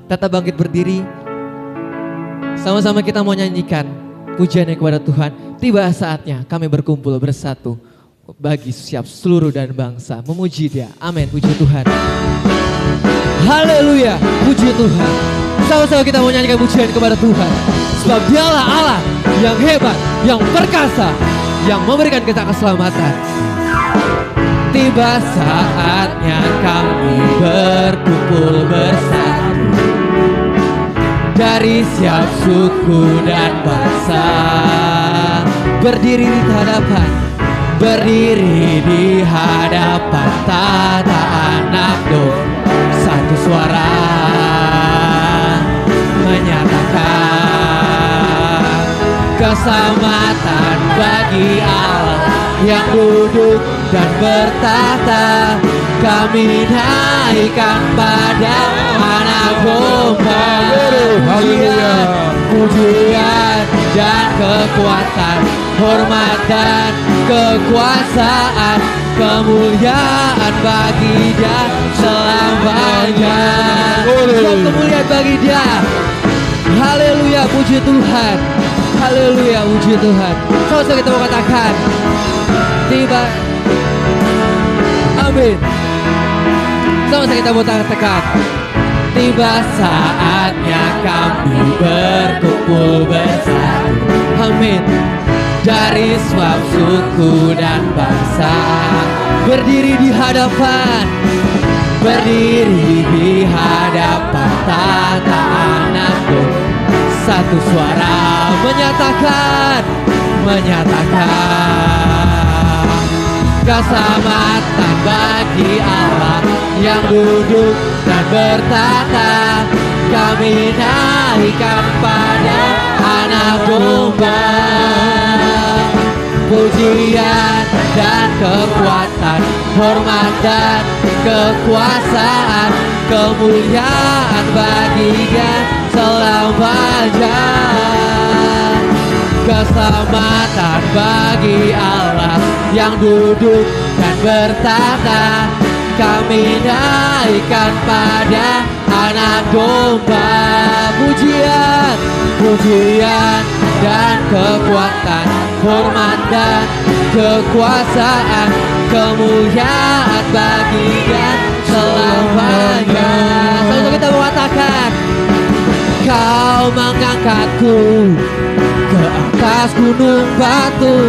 Tetap bangkit berdiri. Sama-sama kita mau nyanyikan pujiannya kepada Tuhan. Tiba saatnya kami berkumpul bersatu bagi siap seluruh dan bangsa memuji Dia. Amin, puji Tuhan. Haleluya, puji Tuhan. Sama-sama kita mau nyanyikan pujian kepada Tuhan. Sebab Dialah Allah yang hebat, yang perkasa, yang memberikan kita keselamatan. Tiba saatnya kami berkumpul bersatu dari siap suku dan bangsa, berdiri di hadapan tata anak domba, satu suara menyatakan keselamatan bagi Allah yang duduk dan bertata. Kami naikkan pada anak domba pujian dan kekuatan, hormat dan kekuasaan, kemuliaan bagi Dia selamanya. Kemuliaan bagi Dia. Haleluya, puji Tuhan. Haleluya, puji Tuhan. Sama-sama kita mau katakan tiba. Amin. Sama-sama kita mau katakan tiba saatnya kami berkumpul bersatu. Amin. Dari semua suku dan bangsa, berdiri di hadapan tata anak domba, satu suara menyatakan keselamatan bagi Allah yang duduk dan bertata. Kami naikkan pada anak domba pujian dan kekuatan, hormat dan kekuasaan, kemuliaan bagi Dia selamanya. Keselamatan bagi Allah yang duduk dan bertata. Kami naikkan pada anak domba pujian dan kekuatan, hormat dan kekuasaan, kemuliaan bagi Dia selamanya. Sama kita mengatakan, Kau mengangkatku ke atas gunung batu,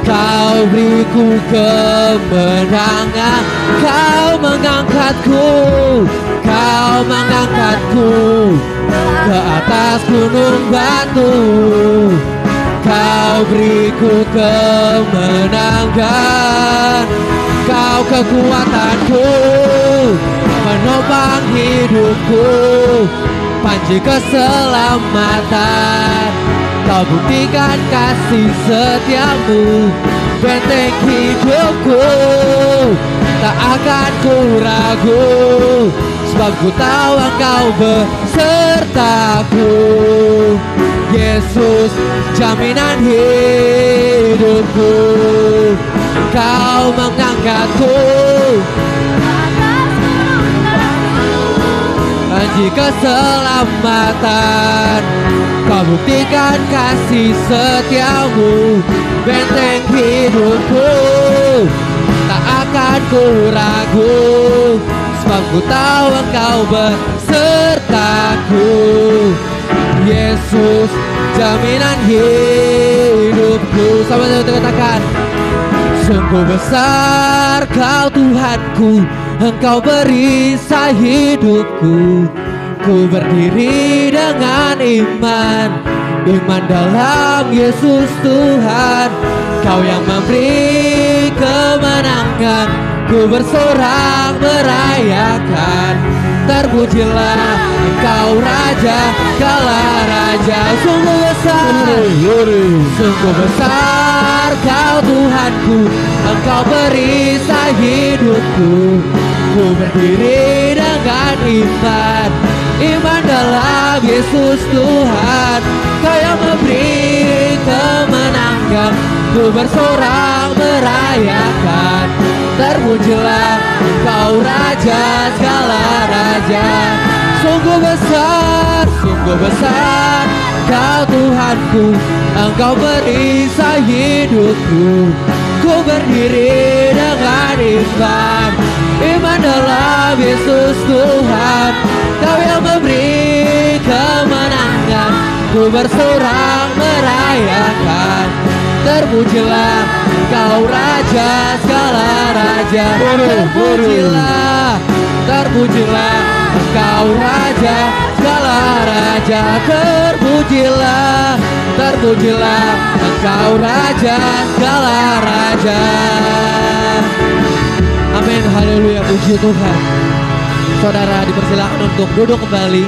Kau beriku kemenangan. Kau mengangkatku ke atas gunung batu, Kau beriku kemenangan. Kau kekuatanku, menopang hidupku, panji keselamatan. Kau buktikan kasih setiamu, benteng hidupku. Tak akan ku ragu, sebab ku tahu Engkau besertaku. Yesus, jaminan hidupku. Kau mengangkatku janji keselamatan. Kau buktikan kasih setiamu, benteng hidupku. Tak akan ku ragu, sebab ku tahu Engkau besertaku. Yesus, jaminan hidupku. Sama-sama kita katakan, sungguh besar Kau Tuhanku, Engkau perisai hidupku. Ku berdiri dengan iman dalam Yesus Tuhan. Kau yang memberi kemenangan, ku bersorak merayakan. Terpujilah Engkau Raja, Kaulah Raja. Sungguh besar Kau Tuhanku, Engkau perisai hidupku. Ku berdiri dengan iman dalam Yesus Tuhan. Kau yang memberi kemenangan, ku bersorak merayakan. Terpujilah Engkau Raja segala raja. Sungguh besar Kau Tuhanku, Engkau perisai hidupku. Ku berdiri dengan iman dalam Yesus Tuhan. Kau yang memberi kemenangan, ku bersorak merayakan. Terpujilah Kau Raja segala raja. Terpujilah Kau Raja segala raja. Terpujilah Engkau Raja segala raja. Amin, haleluya, puji Tuhan. Saudara dipersilakan untuk duduk kembali.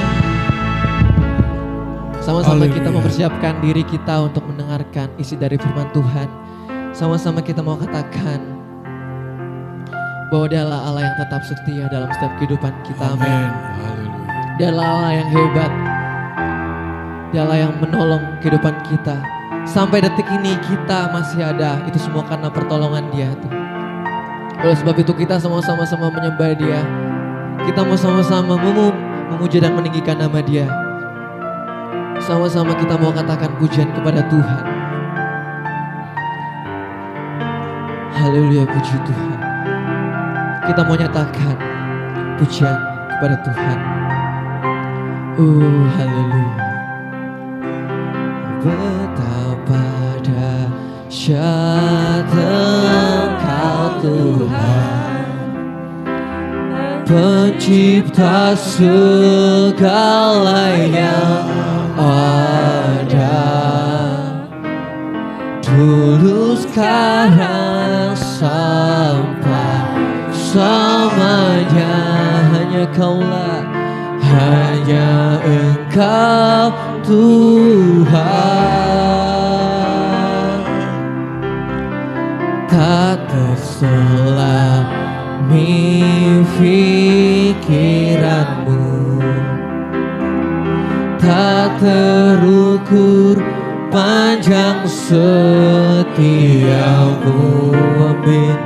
Sama-sama kita mempersiapkan diri kita untuk mendengarkan isi dari firman Tuhan. Sama-sama kita mau katakan bahwa Dia adalah Allah yang tetap setia dalam setiap kehidupan kita. Amin. Dia adalah Allah yang hebat. Dia Allah yang menolong kehidupan kita. Sampai detik ini kita masih ada. Itu semua karena pertolongan Dia tuh. Oleh sebab itu kita sama-sama menyembah Dia. Kita mau sama-sama memuji dan meninggikan nama Dia. Sama-sama kita mau katakan pujian kepada Tuhan. Haleluya, puji Tuhan. Kita mau nyatakan pujian kepada Tuhan. Haleluya. Betapa dahsyat Engkau Tuhan, Pencipta segala yang ada. Dulu, sekarang, sampai selamanya. Hanya Kaulah, hanya Engkau Tuhan. Tak terselami pikiranmu, tak terukur panjang setiamu. Amin.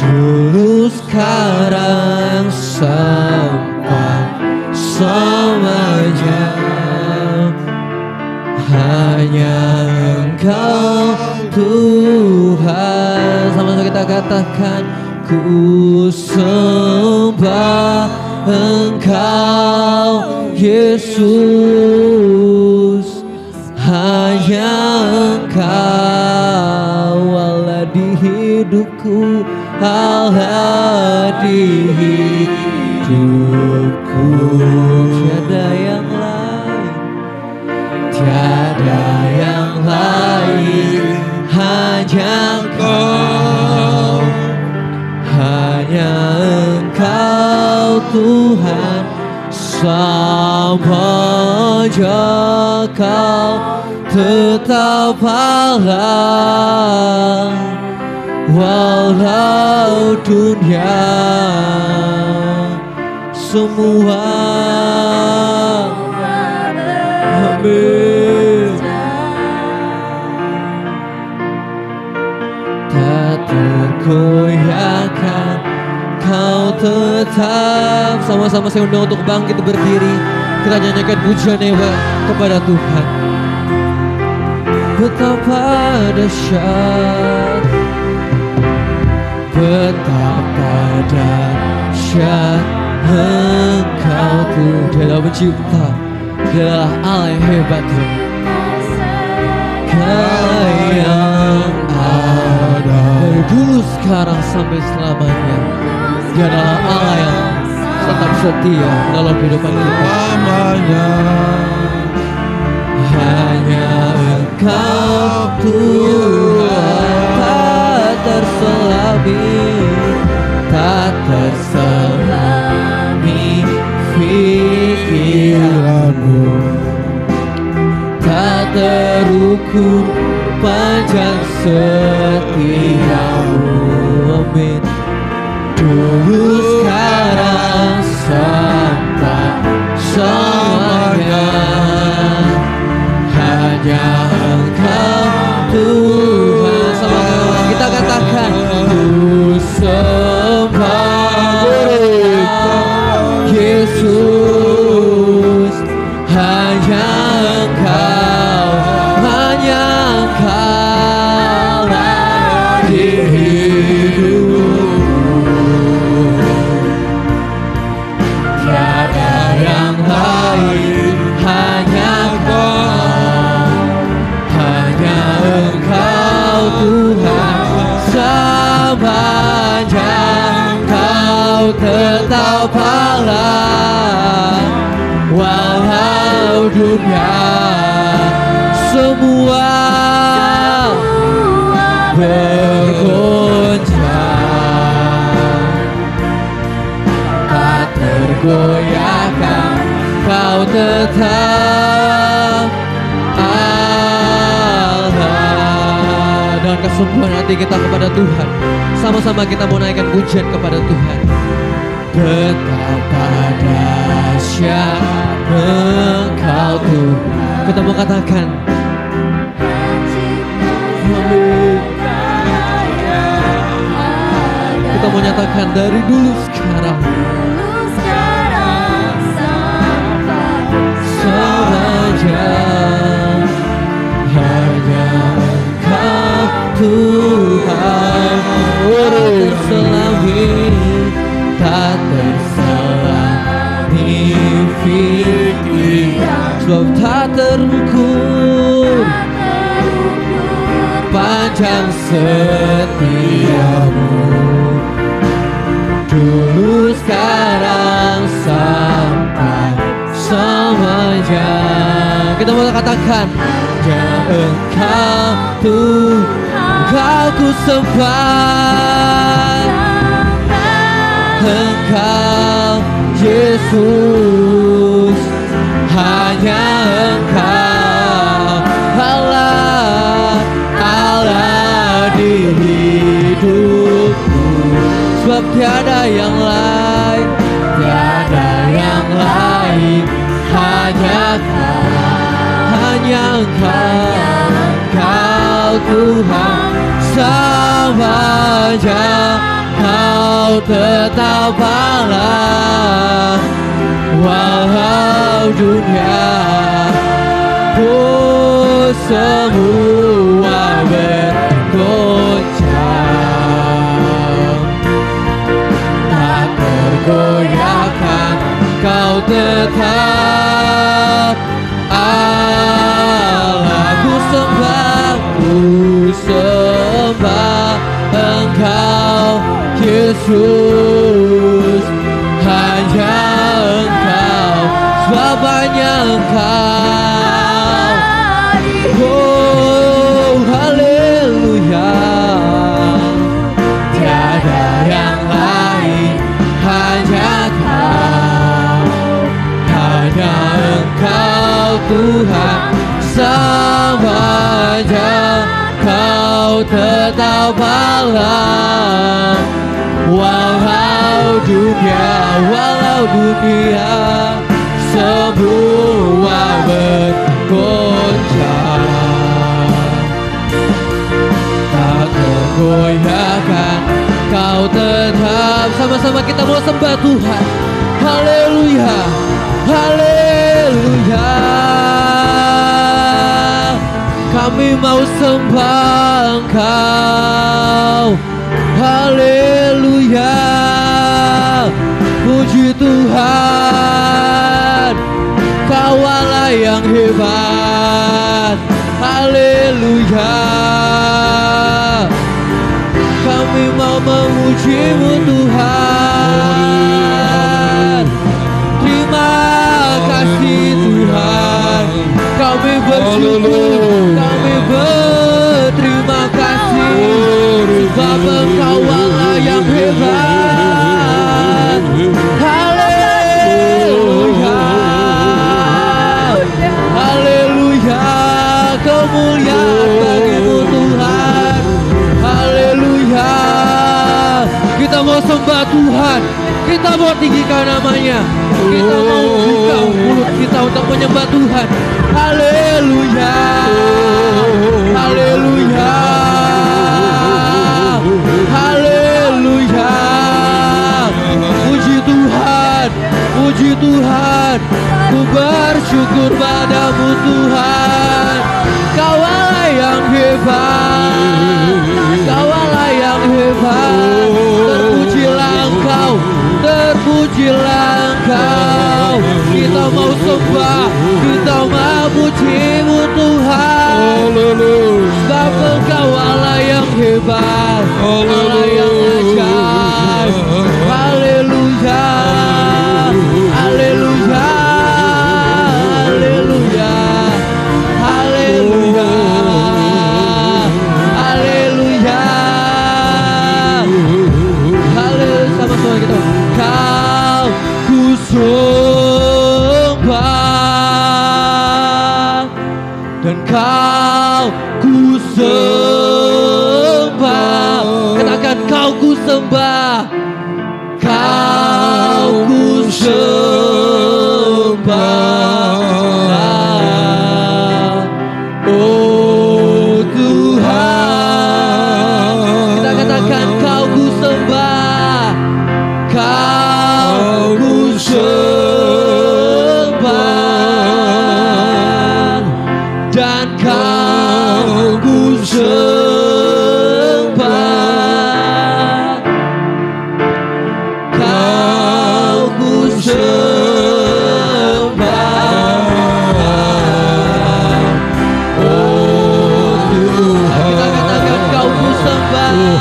Dulu, sekarang, sampai selamanya. Hanya Engkau Tuhan. Sama-sama kita katakan, ku sembah Engkau Yesus. Hanya Engkau Allah di hidupku, Allah di hidupku. Tiada yang lain, tiada yang lain. Hanya Engkau, hanya Engkau Tuhan. Samanya Kau tetap Allah, walau dunia semua. Amin. Tak tergoyahkan, Kau tetap. Sama-sama saya undang untuk bangkit berdiri. Kita nyanyikan pujian kepada Tuhan. Betapa dahsyat, betapa dahsyat Engkau Tuhan. Dia adalah pencipta, Dia adalah Allah yang hebat. Kau yang ada dari dulu, sekarang, sampai selamanya. Dia adalah Allah yang tetap setia dalam kehidupan kita. Hanya Engkau Tuhan, tak terselami, tak terselami pikiranmu, tak terukur panjang setiamu. Amin. Dulu, sekarang, sampai selamanya. Hanya Engkau Tuhan. Sama kita katakan, ku sembah tetap Allah. Walau dunia semua bergoncang, tak tergoyahkan, Kau tetap Allah. Dengan kesungguhan hati kita kepada Tuhan, sama-sama kita mau naikkan pujian kepada Tuhan. Betapa dahsyat Engkau Tuhan. Kita mau katakan, kita mau nyatakan dari dulu sekarang sepanjang hanya Engkau Tuhan, tak terselangi, tak terselangi pikiran, sebab tak terukur panjang setiamu, dulu sekarang sampai sepanjang. Kita mau katakan, ya Engkau Tuhan, Engkau ku sembah, Engkau Yesus, hanya Engkau Allah, Allah di hidupku, sebab tiada yang lain, tiada yang lain, hanya Engkau Tuhan, sepanjang Kau tetap Allah. Walau dunia semua bergoncang, tak tergoyahkan, Kau tetap Allah. Ku sembah Engkau Yesus, hanya Engkau, sebab hanya Engkau. Oh haleluya, tiada yang lain, hanya Engkau Tuhan, sepanjang Kau tetap Allah. Walau dunia semua bergoncang, tak tergoyahkan, Kau tetap. Sama-sama kita mau sembah Tuhan. Haleluya, haleluya. Kami mau sembah Engkau. Haleluya, puji Tuhan, Kau Allah yang hebat. Haleluya, kami mau memuji-Mu Tuhan. Terima kasih Tuhan, kami bersyukur, kami berterima kasih, sebab Engkau Allah yang hebat. Haleluya, haleluya, kemuliaan bagi-Mu Tuhan. Haleluya, kita mau sembah Tuhan, kita mau tinggikan namanya, kita mau buka mulut kita untuk menyembah Tuhan. Haleluya, haleluya, haleluya. Puji Tuhan, puji Tuhan, ku bersyukur padamu Tuhan. Kau Allah yang hebat, Kau Allah yang hebat. Terpujilah Engkau, terpujilah Engkau. Kita mau sembah, kita mau puji-Mu Tuhan. Sebab Engkau Allah yang hebat, Allah yang ajaib. Haleluya.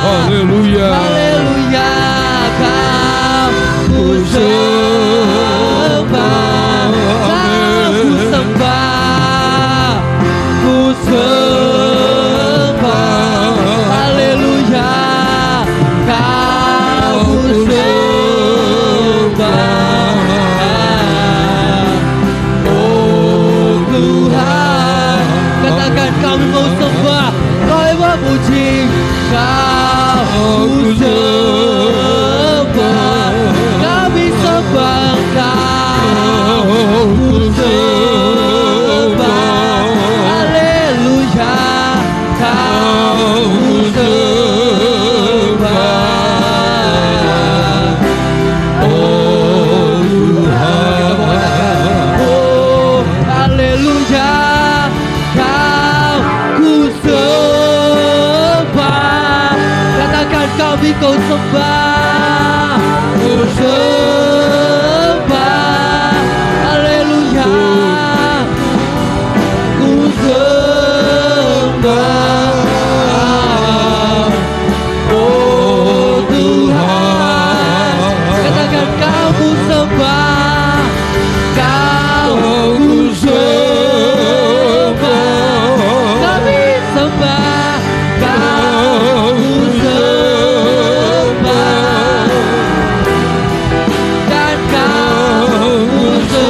haleluya. Haleluya, Kau ku sembah, Kau ku sembah, ku sembah. Haleluya, Kau ku sembah. Oh Tuhan, katakan kami mau sembah, kami mau puji Kau ku sembah, kami sembah Kau ku sembah. Haleluya, Kau ku sembah. Oh Tuhan, oh haleluya, Kau ku sembah. Katakan kami kau sembah, ku sembah. Haleluya, ku sembah. Oh Tuhan, katakan kau ku sembah, kau ku sembah. Kami sembah, kau ku sembah. Dan kau ku sembah.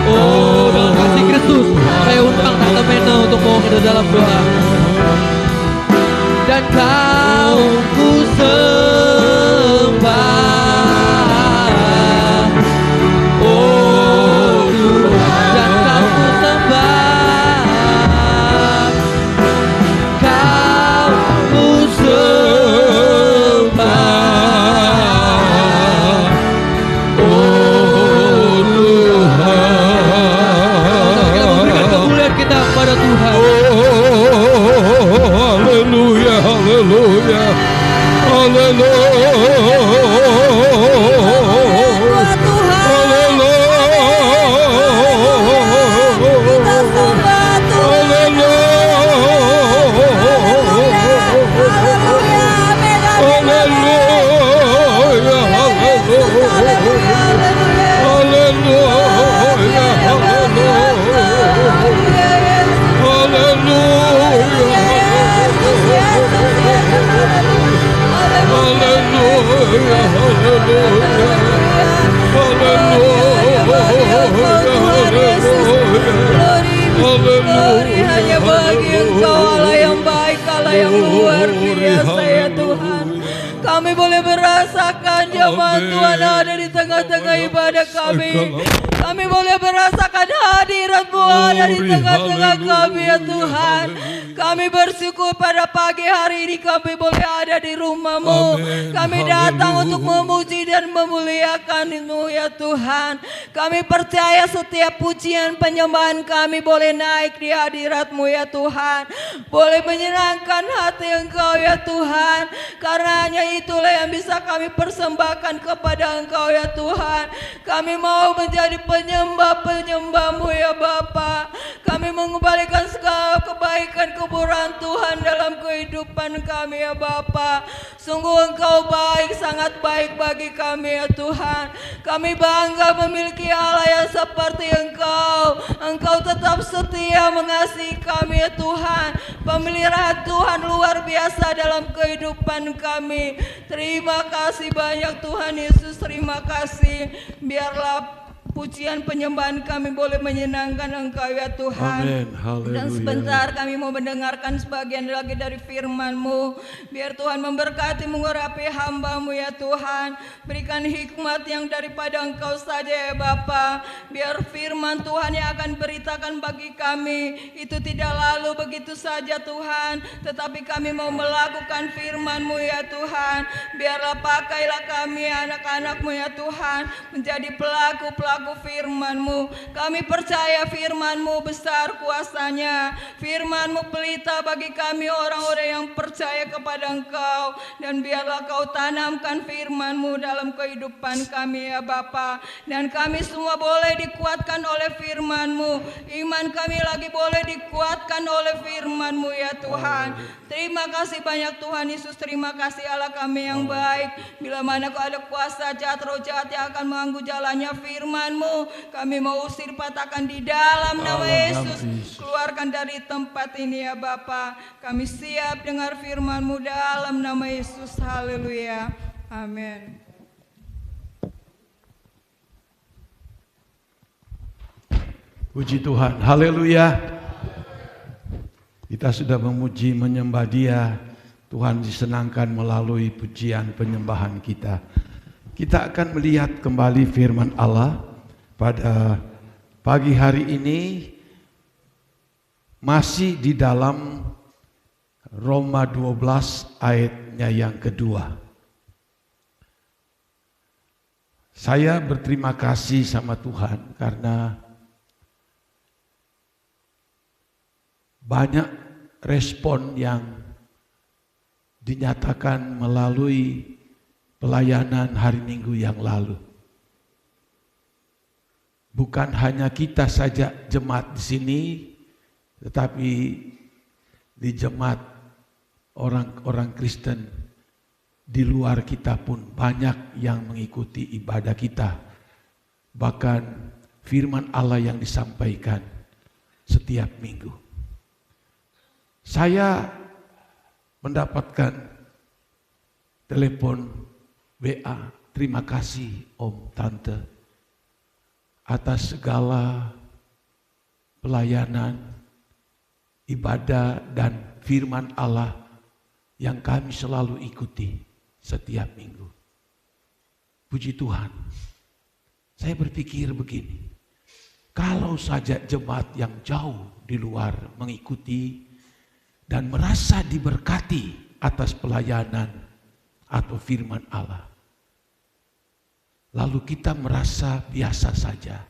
Oh dalam kasih Kristus, saya undang Tante Mena untuk mau ke dalam doa. Dan kau ku sembah. Oh Tuhan, dan kau ku sembah. Kau ku sembah. Oh Tuhan, kita memberikan kemuliaan kita kepada Tuhan. Haleluya, haleluya, Glory hanya bagi Engkau, Allah yang baik, Allah yang luar biasa ya Tuhan. Kami boleh merasakan jamaah Tuhan ada di tengah-tengah ibadah kami. Kami boleh merasakan hadirat-Mu ada di tengah-tengah kami ya Tuhan. Kami bersyukur pada pagi hari ini kami boleh ada di rumah-Mu. Kami datang untuk memuji dan memuliakan-Mu ya Tuhan. Kami percaya setiap pujian penyembahan kami boleh naik di hadirat-Mu ya Tuhan. Boleh menyenangkan hati Engkau ya Tuhan. Karena hanya itulah yang bisa kami persembahkan kepada Engkau ya Tuhan. Kami mau menjadi penyembah-penyembah-Mu ya Bapa. Kami mengembalikan segala kebaikan kemurahan Tuhan dalam kehidupan kami ya Bapa. Sungguh Engkau baik, sangat baik bagi kami ya Tuhan. Kami bangga memiliki Allah yang seperti Engkau. Engkau tetap setia mengasihi kami ya Tuhan. Pemeliharaan Tuhan luar biasa dalam kehidupan kami. Terima kasih banyak Tuhan Yesus, terima kasih. Biarlah pujian penyembahan kami boleh menyenangkan Engkau ya Tuhan. Amin. Haleluya. Dan sebentar kami mau mendengarkan sebagian lagi dari firman-Mu. Biar Tuhan memberkati mengurapi hamba-Mu ya Tuhan. Berikan hikmat yang daripada Engkau saja ya Bapa. Biar firman Tuhan yang akan beritakan bagi kami itu tidak lalu begitu saja Tuhan. Tetapi kami mau melakukan firman-Mu ya Tuhan. Biarlah pakailah kami anak-anak-Mu ya Tuhan menjadi pelaku-pelaku berlaku firman-Mu. Kami percaya firman-Mu besar kuasanya. Firman-Mu pelita bagi kami orang-orang yang percaya kepada Engkau. Dan biarlah Kau tanamkan firman-Mu dalam kehidupan kami ya Bapa. Dan kami semua boleh dikuatkan oleh firman-Mu. Iman kami lagi boleh dikuatkan oleh firman-Mu ya Tuhan. Terima kasih banyak Tuhan Yesus. Terima kasih Allah kami yang baik. Bila mana Kau ada kuasa jahat, roh jahat yang akan mengganggu jalannya firman-Mu, kami mau usir, patahkan di dalam nama Yesus. Keluarkan dari tempat ini ya Bapa. Kami siap dengar firman-Mu dalam nama Yesus. Haleluya. Amin. Puji Tuhan, haleluya. Kita sudah memuji, menyembah Dia. Tuhan disenangkan melalui pujian penyembahan kita. Kita akan melihat kembali firman Allah pada pagi hari ini, masih di dalam Roma 12 ayatnya yang kedua. Saya berterima kasih sama Tuhan karena banyak respon yang dinyatakan melalui pelayanan hari Minggu yang lalu. Bukan hanya kita saja jemaat di sini, tetapi di jemaat orang-orang Kristen di luar kita pun banyak yang mengikuti ibadah kita. Bahkan firman Allah yang disampaikan setiap minggu. Saya mendapatkan telepon WA, terima kasih Om Tante atas segala pelayanan, ibadah dan firman Allah yang kami selalu ikuti setiap minggu. Puji Tuhan. Saya berpikir begini, kalau saja jemaat yang jauh di luar mengikuti dan merasa diberkati atas pelayanan atau firman Allah, lalu kita merasa biasa saja,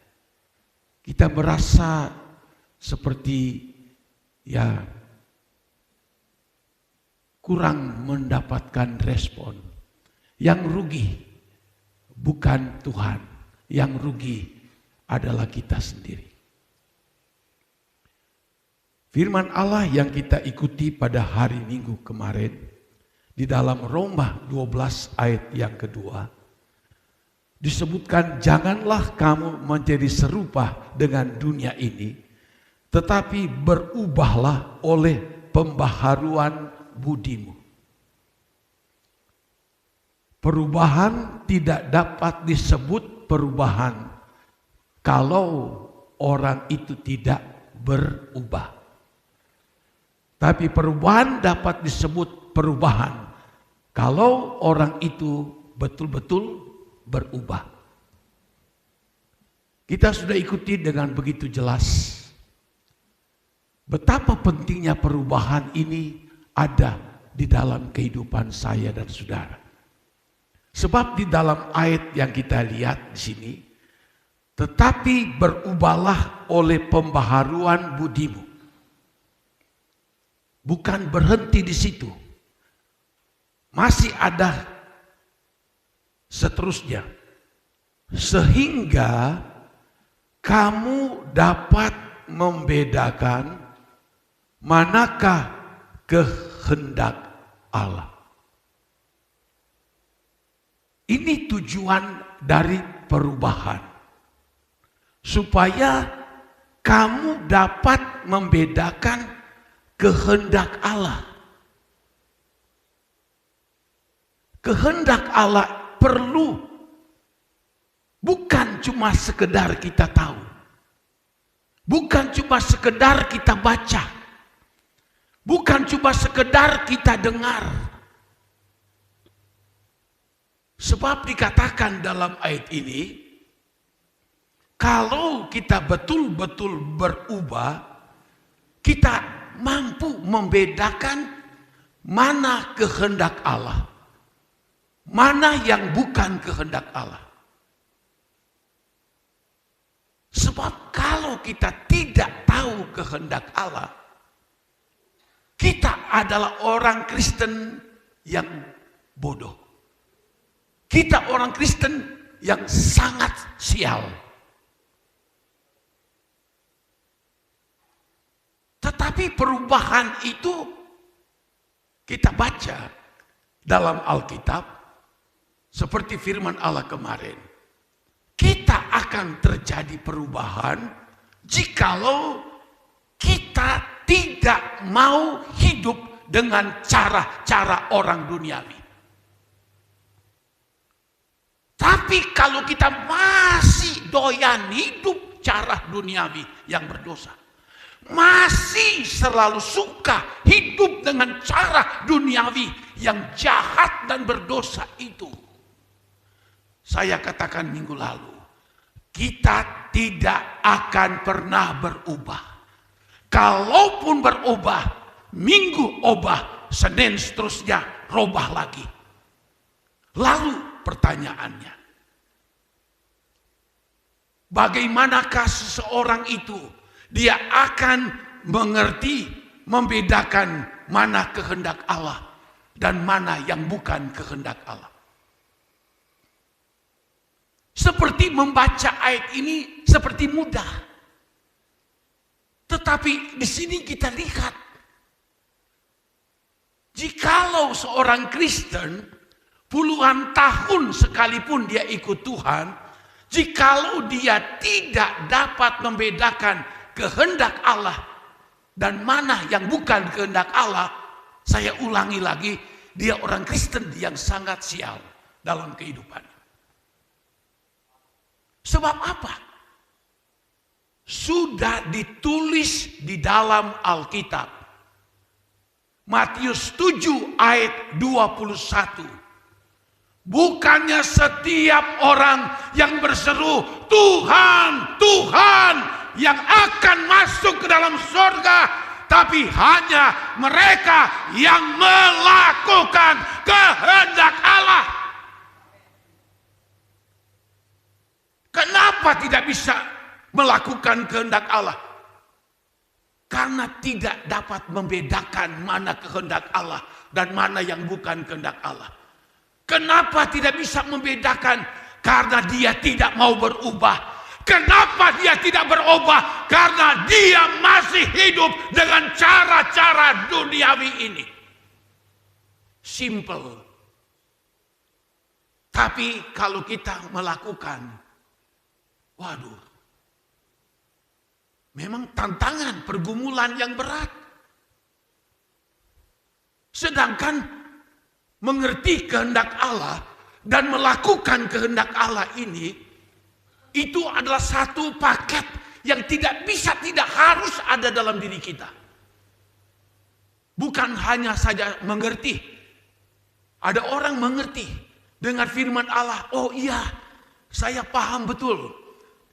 kita merasa seperti ya kurang mendapatkan respon. Yang rugi bukan Tuhan, yang rugi adalah kita sendiri. Firman Allah yang kita ikuti pada hari Minggu kemarin di dalam Roma 12 ayat yang kedua disebutkan, janganlah kamu menjadi serupa dengan dunia ini, tetapi berubahlah oleh pembaharuan budimu. Perubahan tidak dapat disebut perubahan kalau orang itu tidak berubah. Tapi perubahan dapat disebut perubahan kalau orang itu betul-betul berubah. Kita sudah ikuti dengan begitu jelas betapa pentingnya perubahan ini ada di dalam kehidupan saya dan saudara. Sebab di dalam ayat yang kita lihat di sini, tetapi berubahlah oleh pembaharuan budimu. Bukan berhenti di situ. Masih ada seterusnya. Sehingga kamu dapat membedakan manakah kehendak Allah. Ini tujuan dari perubahan. Supaya kamu dapat membedakan kehendak Allah. Kehendak Allah perlu bukan cuma sekedar kita tahu. Bukan cuma sekedar kita baca. Bukan cuma sekedar kita dengar. Sebab dikatakan dalam ayat ini, kalau kita betul-betul berubah, kita mampu membedakan mana kehendak Allah, mana yang bukan kehendak Allah. Sebab kalau kita tidak tahu kehendak Allah, kita adalah orang Kristen yang bodoh. Kita orang Kristen yang sangat sial. Tetapi perubahan itu kita baca dalam Alkitab seperti firman Allah kemarin. Kita akan terjadi perubahan jikalau kita tidak mau hidup dengan cara-cara orang duniawi. Tapi kalau kita masih doyan hidup cara duniawi yang berdosa, masih selalu suka hidup dengan cara duniawi yang jahat dan berdosa itu, saya katakan minggu lalu, kita tidak akan pernah berubah. Kalaupun berubah, Minggu ubah, Senin seterusnya robah lagi. Lalu pertanyaannya, bagaimanakah seseorang itu dia akan mengerti, membedakan mana kehendak Allah dan mana yang bukan kehendak Allah? Seperti membaca ayat ini seperti mudah. Tetapi di sini kita lihat, jikalau seorang Kristen puluhan tahun sekalipun dia ikut Tuhan, jikalau dia tidak dapat membedakan kehendak Allah dan mana yang bukan kehendak Allah, saya ulangi lagi, dia orang Kristen yang sangat sial dalam kehidupannya. Sebab apa? Sudah ditulis di dalam Alkitab. Matius 7 ayat 21. Bukannya setiap orang yang berseru, Tuhan, Tuhan, yang akan masuk ke dalam surga, tapi hanya mereka yang melakukan kehendak Allah. Kenapa tidak bisa melakukan kehendak Allah? Karena tidak dapat membedakan mana kehendak Allah dan mana yang bukan kehendak Allah. Kenapa tidak bisa membedakan? Karena dia tidak mau berubah. Kenapa dia tidak berubah? Karena dia masih hidup dengan cara-cara duniawi ini. Simple. Tapi kalau kita melakukan, waduh, memang tantangan, pergumulan yang berat. Sedangkan mengerti kehendak Allah dan melakukan kehendak Allah ini, itu adalah satu paket yang tidak harus ada dalam diri kita. Bukan hanya saja mengerti. Ada orang mengerti dengan firman Allah, oh iya, saya paham betul.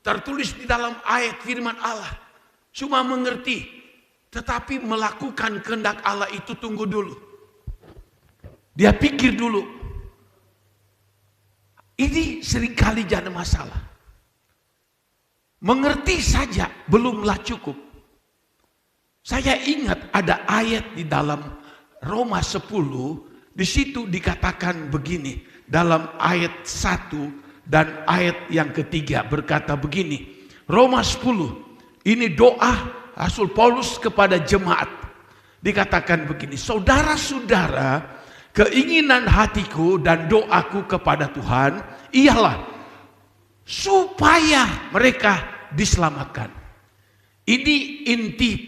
Tertulis di dalam ayat firman Allah. Cuma mengerti. Tetapi melakukan kehendak Allah itu tunggu dulu. Dia pikir dulu. Ini seringkali jadi masalah. Mengerti saja belumlah cukup. Saya ingat ada ayat di dalam Roma 10. Di situ dikatakan begini. Dalam ayat 1. Dan ayat yang ketiga berkata begini, Roma 10, ini doa Rasul Paulus kepada jemaat. Dikatakan begini, saudara-saudara, keinginan hatiku dan doaku kepada Tuhan ialah supaya mereka diselamatkan. Ini inti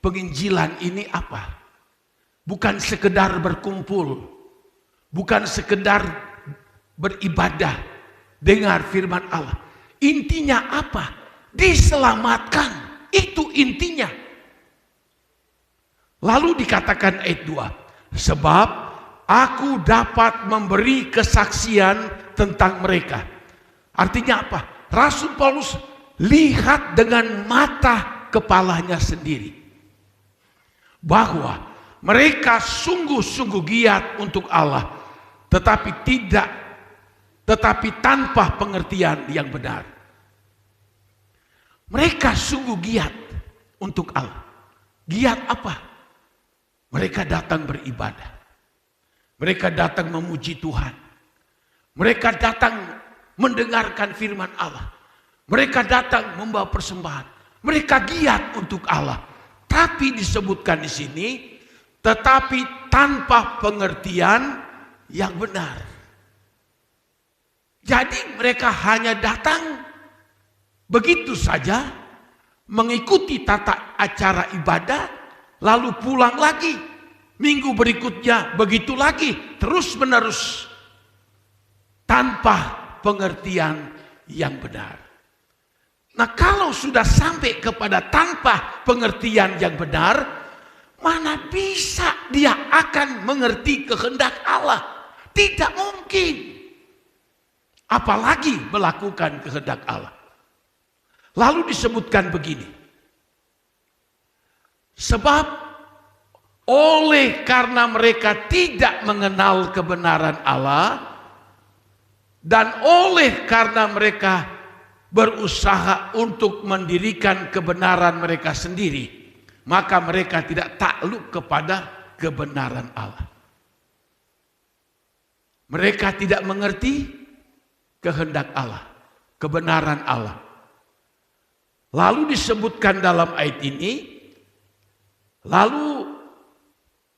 penginjilan ini apa? Bukan sekedar berkumpul, bukan sekedar beribadah, dengar firman Allah. Intinya apa? Diselamatkan. Itu intinya. Lalu dikatakan ayat 2. Sebab aku dapat memberi kesaksian tentang mereka. Artinya apa? Rasul Paulus lihat dengan mata kepalanya sendiri. Bahwa mereka sungguh-sungguh giat untuk Allah. Tetapi tanpa pengertian yang benar. Mereka sungguh giat untuk Allah. Giat apa? Mereka datang beribadah. Mereka datang memuji Tuhan. Mereka datang mendengarkan firman Allah. Mereka datang membawa persembahan. Mereka giat untuk Allah. Tapi disebutkan di sini, tetapi tanpa pengertian yang benar. Jadi mereka hanya datang begitu saja, mengikuti tata acara ibadah, lalu pulang lagi. Minggu berikutnya begitu lagi, terus menerus. Tanpa pengertian yang benar. Nah, kalau sudah sampai kepada tanpa pengertian yang benar, mana bisa dia akan mengerti kehendak Allah? Tidak mungkin. Apalagi melakukan kehendak Allah. Lalu disebutkan begini. Sebab oleh karena mereka tidak mengenal kebenaran Allah, dan oleh karena mereka berusaha untuk mendirikan kebenaran mereka sendiri, maka mereka tidak takluk kepada kebenaran Allah. Mereka tidak mengerti kehendak Allah, kebenaran Allah. Lalu disebutkan dalam ayat ini, lalu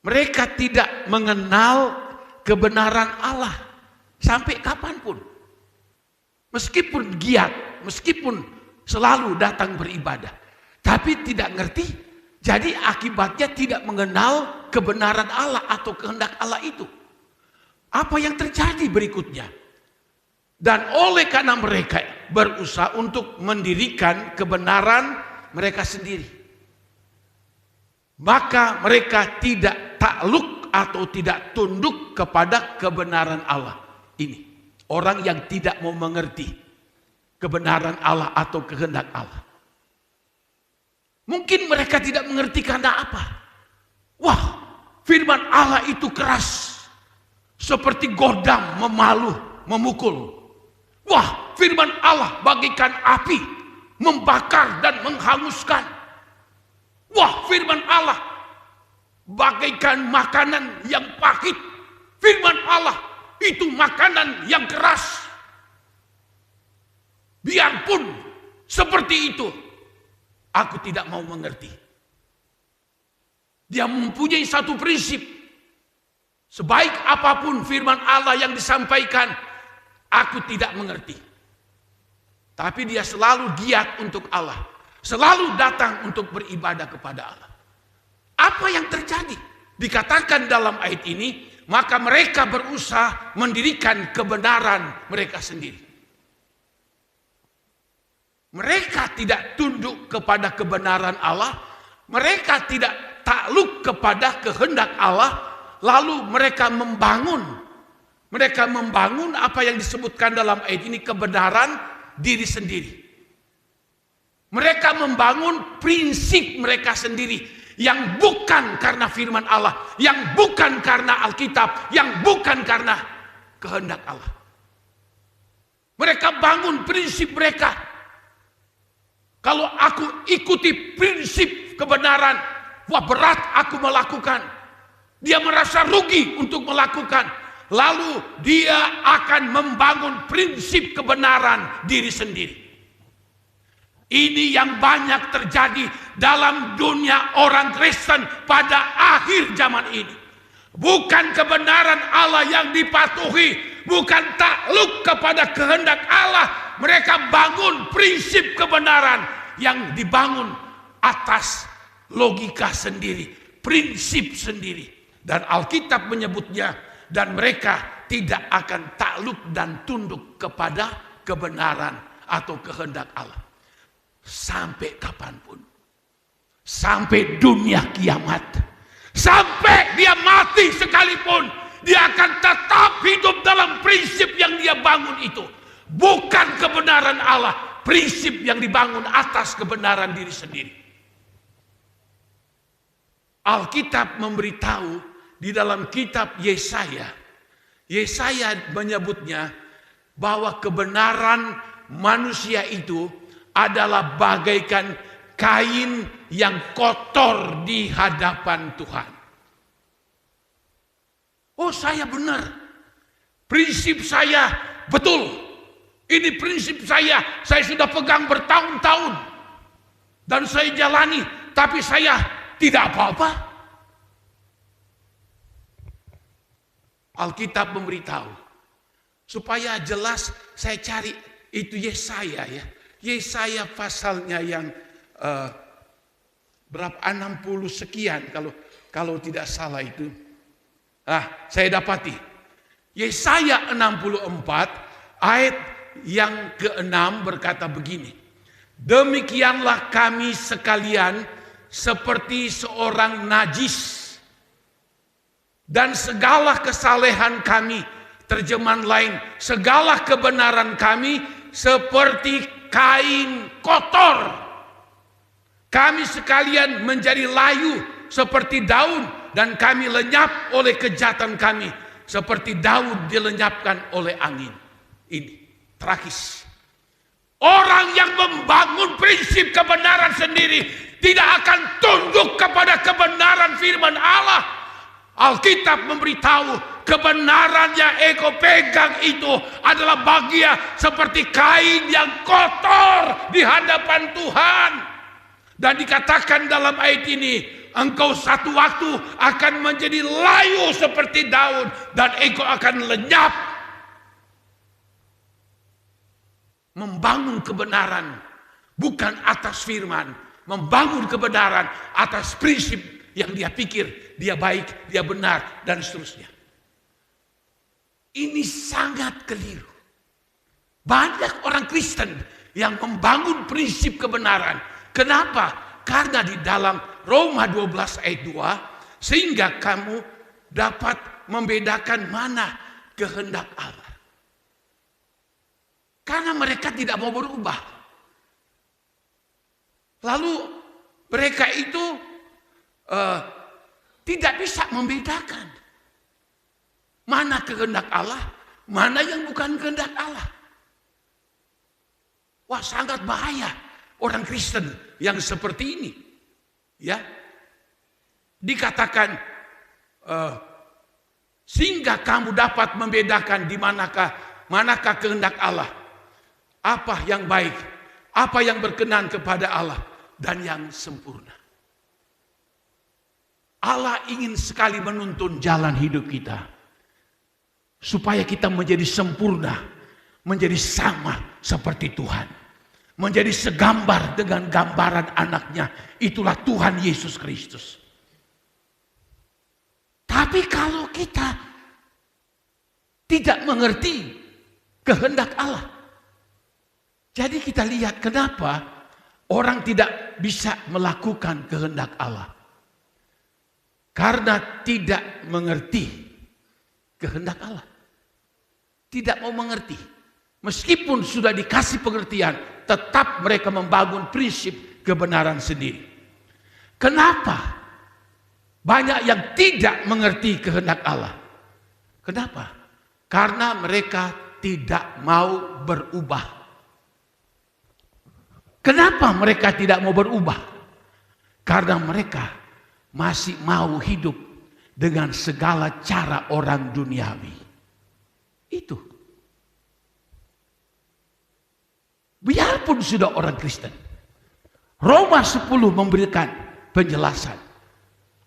mereka tidak mengenal kebenaran Allah sampai kapanpun. Meskipun giat, meskipun selalu datang beribadah, tapi tidak ngerti, jadi akibatnya tidak mengenal kebenaran Allah atau kehendak Allah itu. Apa yang terjadi berikutnya? Dan oleh karena mereka berusaha untuk mendirikan kebenaran mereka sendiri, maka mereka tidak takluk atau tidak tunduk kepada kebenaran Allah. Ini orang yang tidak mau mengerti kebenaran Allah atau kehendak Allah. Mungkin mereka tidak mengerti karena apa? Wah, firman Allah itu keras, seperti godam memaluh, memukul. Wah, firman Allah bagaikan api, membakar dan menghanguskan. Wah, firman Allah bagaikan makanan yang pahit. Firman Allah itu makanan yang keras. Biarpun seperti itu, aku tidak mau mengerti. Dia mempunyai satu prinsip. Sebaik apapun firman Allah yang disampaikan, aku tidak mengerti. Tapi dia selalu giat untuk Allah. Selalu datang untuk beribadah kepada Allah. Apa yang terjadi? Dikatakan dalam ayat ini, maka mereka berusaha mendirikan kebenaran mereka sendiri. Mereka tidak tunduk kepada kebenaran Allah. Mereka tidak takluk kepada kehendak Allah. Lalu mereka membangun. Mereka membangun apa yang disebutkan dalam ayat ini, kebenaran diri sendiri. Mereka membangun prinsip mereka sendiri. Yang bukan karena firman Allah, yang bukan karena Alkitab, yang bukan karena kehendak Allah. Mereka bangun prinsip mereka. Kalau aku ikuti prinsip kebenaran, wah berat aku melakukan. Dia merasa rugi untuk melakukan. Lalu dia akan membangun prinsip kebenaran diri sendiri. Ini yang banyak terjadi dalam dunia orang Kristen pada akhir zaman ini. Bukan kebenaran Allah yang dipatuhi, bukan takluk kepada kehendak Allah. Mereka bangun prinsip kebenaran yang dibangun atas logika sendiri, prinsip sendiri. Dan Alkitab menyebutnya, dan mereka tidak akan takluk dan tunduk kepada kebenaran atau kehendak Allah. Sampai kapanpun. Sampai dunia kiamat. Sampai dia mati sekalipun, dia akan tetap hidup dalam prinsip yang dia bangun itu. Bukan kebenaran Allah, prinsip yang dibangun atas kebenaran diri sendiri. Alkitab memberitahu di dalam kitab Yesaya. Yesaya menyebutnya bahwa kebenaran manusia itu adalah bagaikan kain yang kotor di hadapan Tuhan. Oh, saya benar. Prinsip saya betul. Ini prinsip saya sudah pegang bertahun-tahun. Dan saya jalani, tapi saya tidak apa-apa. Alkitab memberitahu. Supaya jelas saya cari itu Yesaya ya. Yesaya pasalnya yang berapa 60 sekian kalau tidak salah itu. Saya dapati. Yesaya 64 ayat yang ke-6 berkata begini. Demikianlah kami sekalian seperti seorang najis. Dan segala kesalehan kami, terjemahan lain, segala kebenaran kami seperti kain kotor. Kami sekalian menjadi layu seperti daun dan kami lenyap oleh kejahatan kami seperti daun dilenyapkan oleh angin. Ini tragis. Orang yang membangun prinsip kebenaran sendiri tidak akan tunduk kepada kebenaran firman Allah. Alkitab memberitahu kebenaran yang engkau pegang itu adalah bagian seperti kain yang kotor di hadapan Tuhan. Dan dikatakan dalam ayat ini, engkau satu waktu akan menjadi layu seperti daun dan engkau akan lenyap. Membangun kebenaran bukan atas firman, membangun kebenaran atas prinsip yang dia pikir dia baik, dia benar, dan seterusnya. Ini sangat keliru. Banyak orang Kristen yang membangun prinsip kebenaran. Kenapa? Karena di dalam Roma 12 ayat 2, sehingga kamu dapat membedakan mana kehendak Allah. Karena mereka tidak mau berubah. Lalu mereka itu tidak bisa membedakan mana kehendak Allah, mana yang bukan kehendak Allah. Wah, sangat bahaya orang Kristen yang seperti ini. Ya, dikatakan sehingga kamu dapat membedakan di manakah kehendak Allah, apa yang baik, apa yang berkenan kepada Allah dan yang sempurna. Allah ingin sekali menuntun jalan hidup kita supaya kita menjadi sempurna, menjadi sama seperti Tuhan, menjadi segambar dengan gambaran anaknya. Itulah Tuhan Yesus Kristus. Tapi kalau kita tidak mengerti kehendak Allah, jadi kita lihat kenapa orang tidak bisa melakukan kehendak Allah. Karena tidak mengerti kehendak Allah. Tidak mau mengerti. Meskipun sudah dikasih pengertian, tetap mereka membangun prinsip kebenaran sendiri. Kenapa? Banyak yang tidak mengerti kehendak Allah. Kenapa? Karena mereka tidak mau berubah. Kenapa mereka tidak mau berubah? Karena mereka masih mau hidup dengan segala cara orang duniawi. Itu. Biarpun sudah orang Kristen. Roma 10 memberikan penjelasan.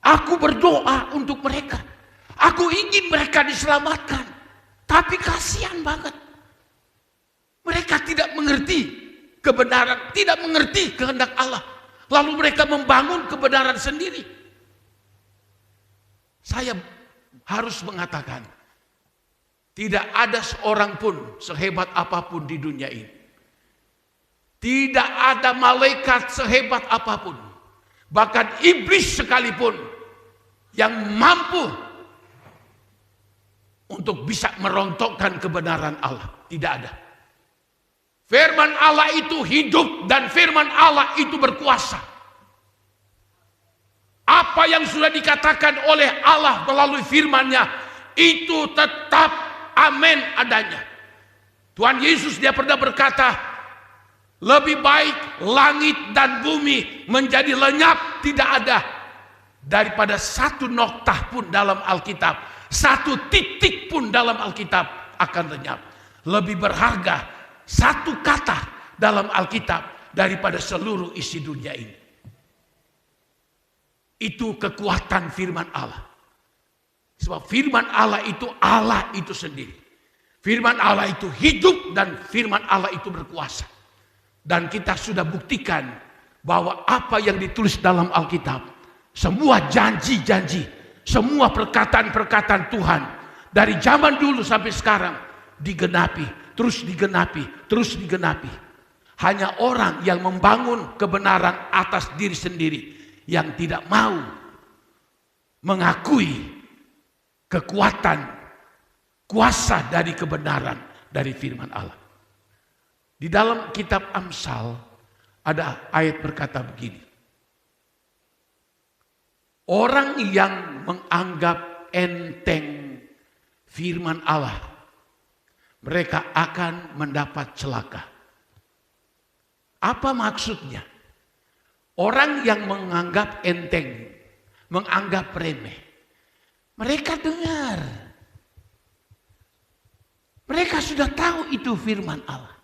Aku berdoa untuk mereka. Aku ingin mereka diselamatkan. Tapi kasihan banget. Mereka tidak mengerti kebenaran, tidak mengerti kehendak Allah. Lalu mereka membangun kebenaran sendiri. Saya harus mengatakan, tidak ada seorang pun sehebat apapun di dunia ini. Tidak ada malaikat sehebat apapun. Bahkan iblis sekalipun yang mampu untuk bisa merontokkan kebenaran Allah. Tidak ada. Firman Allah itu hidup dan firman Allah itu berkuasa. Apa yang sudah dikatakan oleh Allah melalui firman-Nya itu tetap amin adanya. Tuhan Yesus dia pernah berkata, Lebih baik langit dan bumi menjadi lenyap, tidak ada, daripada satu noktah pun dalam Alkitab, satu titik pun dalam Alkitab akan lenyap. Lebih berharga satu kata dalam Alkitab daripada seluruh isi dunia ini. Itu kekuatan firman Allah. Sebab firman Allah itu sendiri. Firman Allah itu hidup dan firman Allah itu berkuasa. Dan kita sudah buktikan bahwa apa yang ditulis dalam Alkitab, semua janji-janji, semua perkataan-perkataan Tuhan dari zaman dulu sampai sekarang digenapi, terus digenapi, terus digenapi. Hanya orang yang membangun kebenaran atas diri sendiri yang tidak mau mengakui kekuatan, kuasa dari kebenaran dari firman Allah. Di dalam kitab Amsal ada ayat berkata begini. Orang yang menganggap enteng firman Allah, mereka akan mendapat celaka. Apa maksudnya? Orang yang menganggap enteng, menganggap remeh, mereka dengar. Mereka sudah tahu itu firman Allah.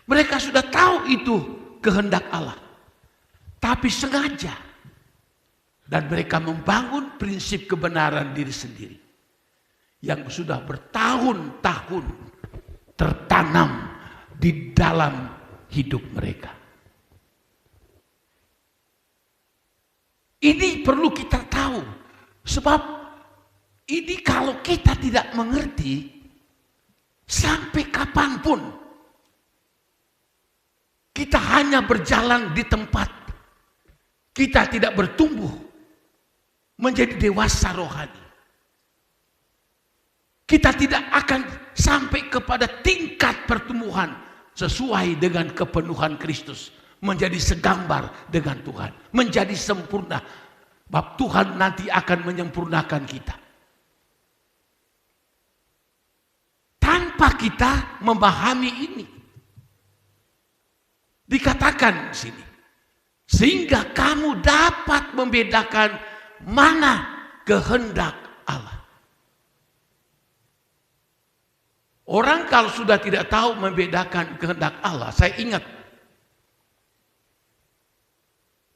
Mereka sudah tahu itu kehendak Allah. Tapi sengaja. Dan mereka membangun prinsip kebenaran diri sendiri. Yang sudah bertahun-tahun tertanam di dalam hidup mereka. Ini perlu kita tahu. Sebab ini kalau kita tidak mengerti, sampai kapanpun kita hanya berjalan di tempat. Kita tidak bertumbuh menjadi dewasa rohani. Kita tidak akan sampai kepada tingkat pertumbuhan sesuai dengan kepenuhan Kristus. Menjadi segambar dengan Tuhan. Menjadi sempurna. Sebab Tuhan nanti akan menyempurnakan kita. Tanpa kita memahami ini. Dikatakan di sini. Sehingga kamu dapat membedakan mana kehendak Allah. Orang kalau sudah tidak tahu membedakan kehendak Allah. Saya ingat.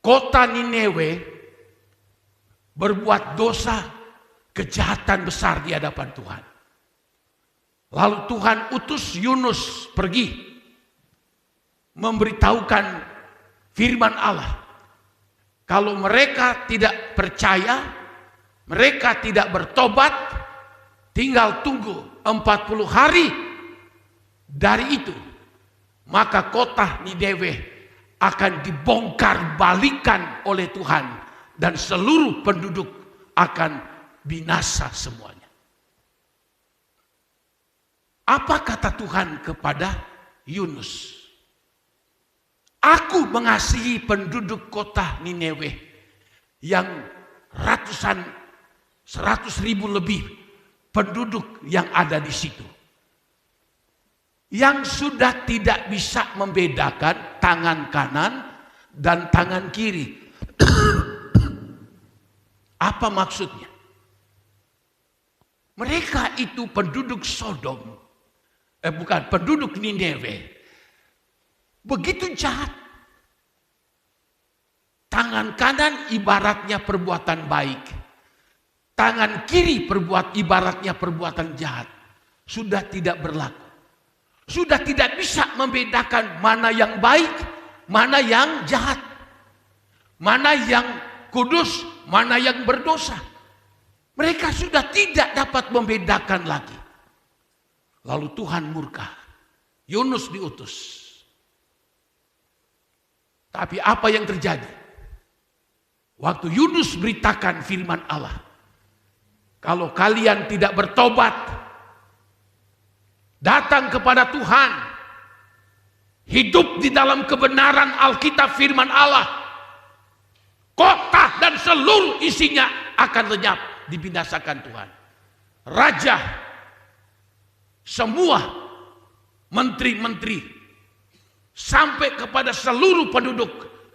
Kota Nineve berbuat dosa, kejahatan besar di hadapan Tuhan. Lalu Tuhan utus Yunus pergi memberitahukan firman Allah. Kalau mereka tidak percaya, mereka tidak bertobat, tinggal tunggu 40 hari dari itu, maka kota Nineve akan dibongkar balikan oleh Tuhan dan seluruh penduduk akan binasa semuanya. Apa kata Tuhan kepada Yunus? Aku mengasihi penduduk kota Nineve yang ratusan, 100.000 lebih penduduk yang ada di situ. Yang sudah tidak bisa membedakan tangan kanan dan tangan kiri. Apa maksudnya? Mereka itu penduduk Sodom. Penduduk Nineve. Begitu jahat. Tangan kanan ibaratnya perbuatan baik. Tangan kiri ibaratnya perbuatan jahat. Sudah tidak berlaku. Sudah tidak bisa membedakan mana yang baik, mana yang jahat. Mana yang kudus, mana yang berdosa. Mereka sudah tidak dapat membedakan lagi. Lalu Tuhan murka. Yunus diutus. Tapi apa yang terjadi? Waktu Yunus beritakan firman Allah. Kalau kalian tidak bertobat, datang kepada Tuhan, hidup di dalam kebenaran Alkitab firman Allah, kota dan seluruh isinya akan lenyap, dibinasakan Tuhan. Raja, semua menteri-menteri, sampai kepada seluruh penduduk,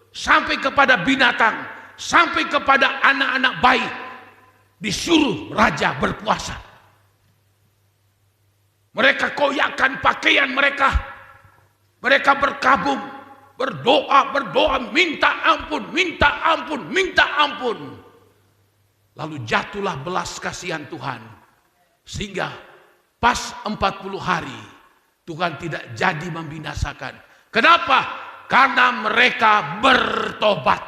sampai kepada binatang, sampai kepada anak-anak bayi, disuruh raja berpuasa. Mereka koyakkan pakaian mereka, mereka berkabung, berdoa, minta ampun, minta ampun, minta ampun. Lalu jatuhlah belas kasihan Tuhan, sehingga pas 40 hari Tuhan tidak jadi membinasakan. Kenapa? Karena mereka bertobat.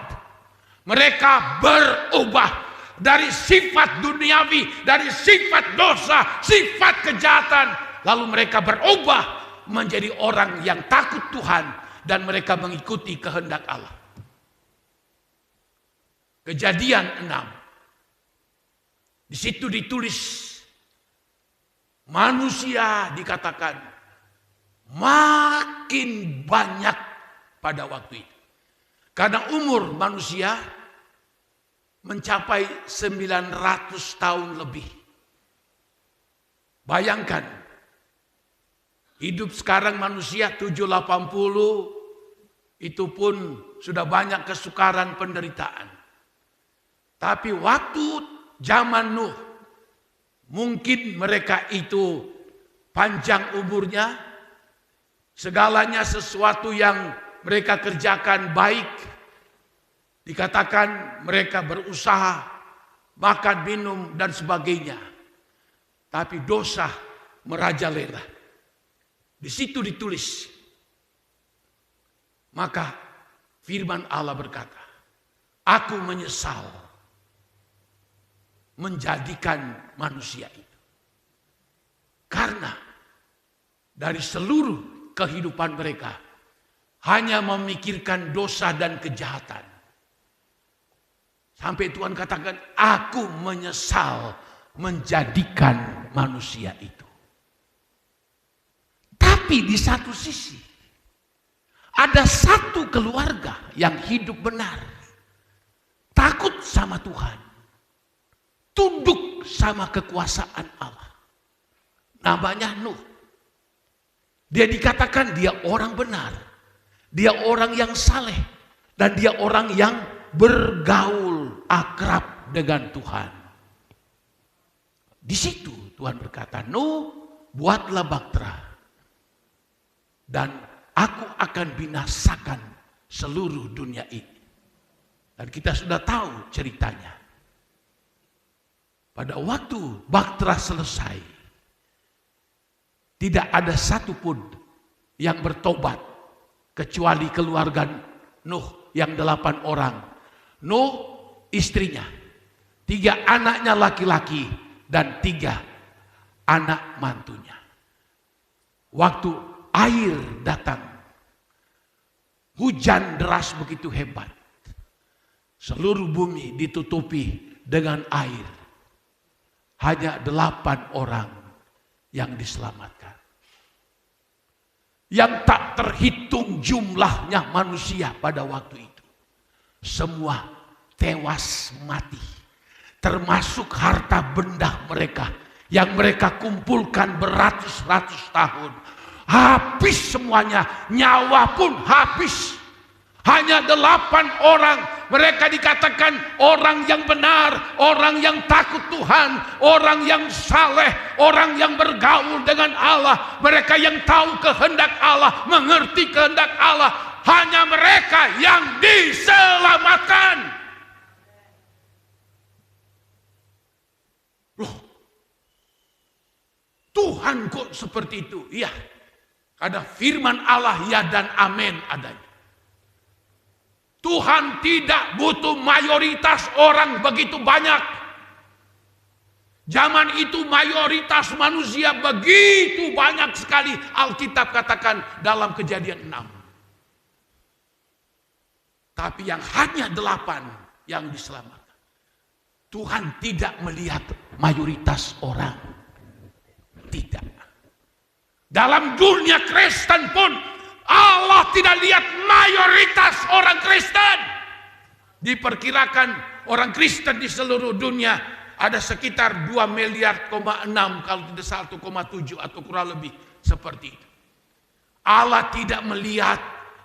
Mereka berubah dari sifat duniawi, dari sifat dosa, sifat kejahatan. Lalu mereka berubah menjadi orang yang takut Tuhan dan mereka mengikuti kehendak Allah. Kejadian 6. Di situ ditulis manusia dikatakan makin banyak pada waktu itu. Karena umur manusia mencapai 900 tahun lebih. Bayangkan, hidup sekarang manusia 780, itu pun sudah banyak kesukaran penderitaan. Tapi waktu zaman Nuh, mungkin mereka itu panjang umurnya, segalanya sesuatu yang mereka kerjakan baik. Dikatakan mereka berusaha, makan, minum, dan sebagainya. Tapi dosa merajalela. Di situ ditulis. Maka firman Allah berkata, aku menyesal menjadikan manusia itu. Karena dari seluruh kehidupan mereka hanya memikirkan dosa dan kejahatan. Sampai Tuhan katakan, aku menyesal menjadikan manusia itu. Tapi di satu sisi, ada satu keluarga yang hidup benar. Takut sama Tuhan. Tunduk sama kekuasaan Allah. Namanya Nuh. Dia dikatakan dia orang benar. Dia orang yang saleh. Dan dia orang yang bergaul akrab dengan Tuhan. Di situ Tuhan berkata, Nuh, buatlah bahtera. Dan aku akan binasakan seluruh dunia ini. Dan kita sudah tahu ceritanya. Pada waktu bahtera selesai, tidak ada satupun yang bertobat kecuali keluarga Nuh yang 8 orang. Nuh, istrinya, 3 anaknya laki-laki, dan 3 anak mantunya. Waktu air datang, hujan deras begitu hebat, seluruh bumi ditutupi dengan air. Hanya 8 orang yang diselamatkan. Yang tak terhitung jumlahnya manusia pada waktu itu. Semua tewas mati. Termasuk harta benda mereka. Yang mereka kumpulkan beratus-ratus tahun. Habis semuanya. Nyawa pun habis. Hanya 8 orang. Mereka dikatakan orang yang benar, orang yang takut Tuhan, orang yang saleh, orang yang bergaul dengan Allah. Mereka yang tahu kehendak Allah, mengerti kehendak Allah. Hanya mereka yang diselamatkan. Loh, Tuhan kok seperti itu? Iya, karena firman Allah ya dan amin adanya. Tuhan tidak butuh mayoritas orang begitu banyak. Zaman itu mayoritas manusia begitu banyak sekali. Alkitab katakan dalam Kejadian 6. Tapi yang hanya 8 yang diselamatkan. Tuhan tidak melihat mayoritas orang. Tidak. Dalam dunia Kristen pun Allah tidak lihat mayoritas orang Kristen. Diperkirakan orang Kristen di seluruh dunia ada sekitar 2,6 miliar kalau tidak salah 1,7 atau kurang lebih seperti itu. Allah tidak melihat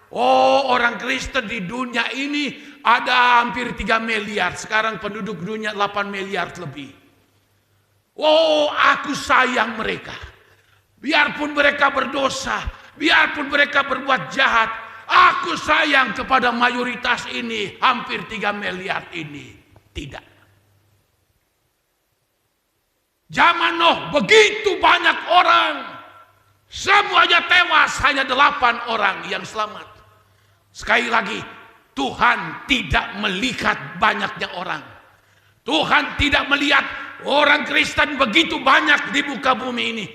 Oh, orang Kristen di dunia ini ada hampir 3 miliar. Sekarang penduduk dunia 8 miliar lebih. Oh, aku sayang mereka. Biarpun mereka berdosa, biarpun mereka berbuat jahat, aku sayang kepada mayoritas ini, hampir 3 miliar ini. Tidak. Zaman Nuh begitu banyak orang. Semuanya tewas, hanya 8 orang yang selamat. Sekali lagi, Tuhan tidak melihat banyaknya orang. Tuhan tidak melihat orang Kristen begitu banyak di muka bumi ini.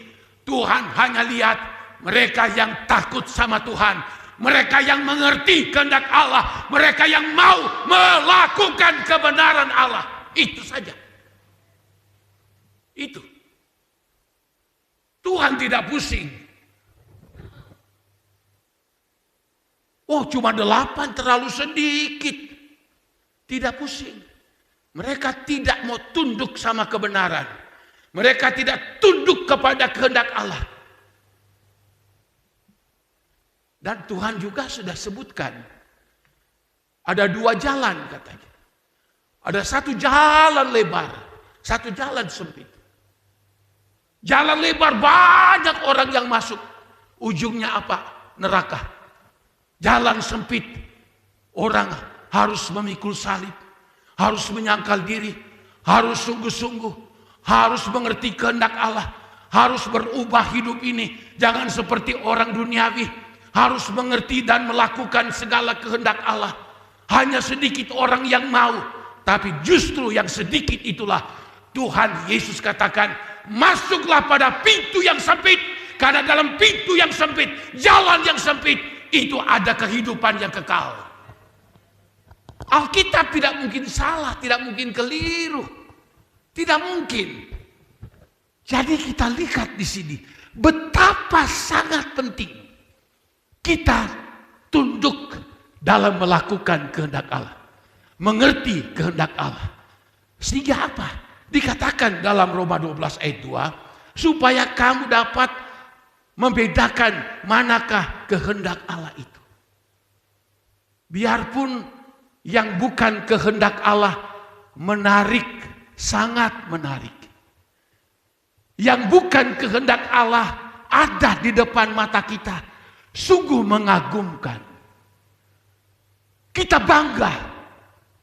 Tuhan hanya lihat mereka yang takut sama Tuhan. Mereka yang mengerti kehendak Allah. Mereka yang mau melakukan kebenaran Allah. Itu saja. Itu. Tuhan tidak pusing. Oh, cuma 8 terlalu sedikit. Tidak pusing. Mereka tidak mau tunduk sama kebenaran. Mereka tidak tunduk kepada kehendak Allah. Dan Tuhan juga sudah sebutkan. Ada 2 jalan katanya. Ada 1 jalan lebar. 1 jalan sempit. Jalan lebar banyak orang yang masuk. Ujungnya apa? Neraka. Jalan sempit. Orang harus memikul salib. Harus menyangkal diri. Harus sungguh-sungguh. Harus mengerti kehendak Allah. Harus berubah hidup ini. Jangan seperti orang duniawi. Harus mengerti dan melakukan segala kehendak Allah. Hanya sedikit orang yang mau. Tapi justru yang sedikit itulah Tuhan Yesus katakan, masuklah pada pintu yang sempit. Karena dalam pintu yang sempit, jalan yang sempit, itu ada kehidupan yang kekal. Alkitab tidak mungkin salah, tidak mungkin keliru. Tidak mungkin. Jadi kita lihat di sini betapa sangat penting kita tunduk dalam melakukan kehendak Allah. Mengerti kehendak Allah. Sehingga apa? Dikatakan dalam Roma 12 ayat 2, supaya kamu dapat membedakan manakah kehendak Allah itu. Biarpun yang bukan kehendak Allah menarik, sangat menarik. Yang bukan kehendak Allah ada di depan mata kita, sungguh mengagumkan. Kita bangga,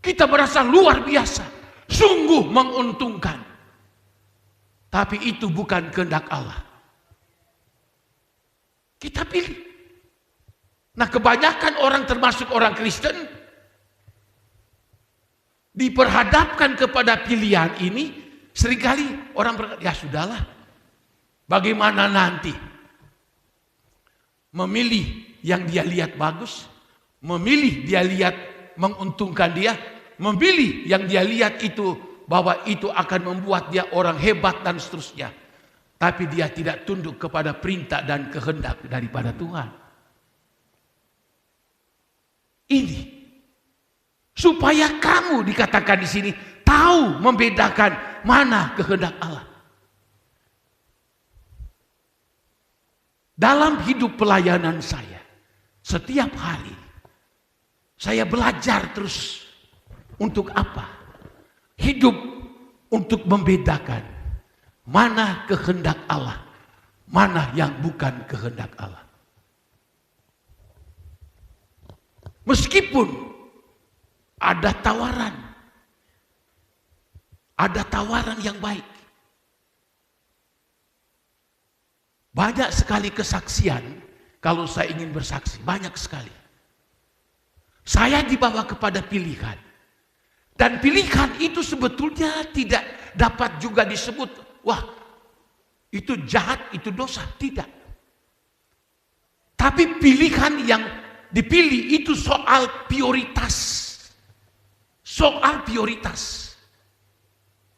kita merasa luar biasa, sungguh menguntungkan. Tapi itu bukan kehendak Allah. Kita pilih. Nah, kebanyakan orang termasuk orang Kristen diperhadapkan kepada pilihan ini, seringkali orang berkata, ya sudahlah. Bagaimana nanti? Memilih yang dia lihat bagus, memilih dia lihat menguntungkan dia, memilih yang dia lihat itu bahwa itu akan membuat dia orang hebat dan seterusnya. Tapi dia tidak tunduk kepada perintah dan kehendak daripada Tuhan. Ini supaya kamu dikatakan di sini tahu membedakan mana kehendak Allah. Dalam hidup pelayanan saya, setiap hari saya belajar terus untuk apa? Hidup untuk membedakan mana kehendak Allah, mana yang bukan kehendak Allah. Meskipun ada tawaran yang baik. Banyak sekali kesaksian, kalau saya ingin bersaksi, banyak sekali. Saya dibawa kepada pilihan. Dan pilihan itu sebetulnya tidak dapat juga disebut, wah itu jahat, itu dosa. Tidak. Tapi pilihan yang dipilih itu soal prioritas. Soal prioritas.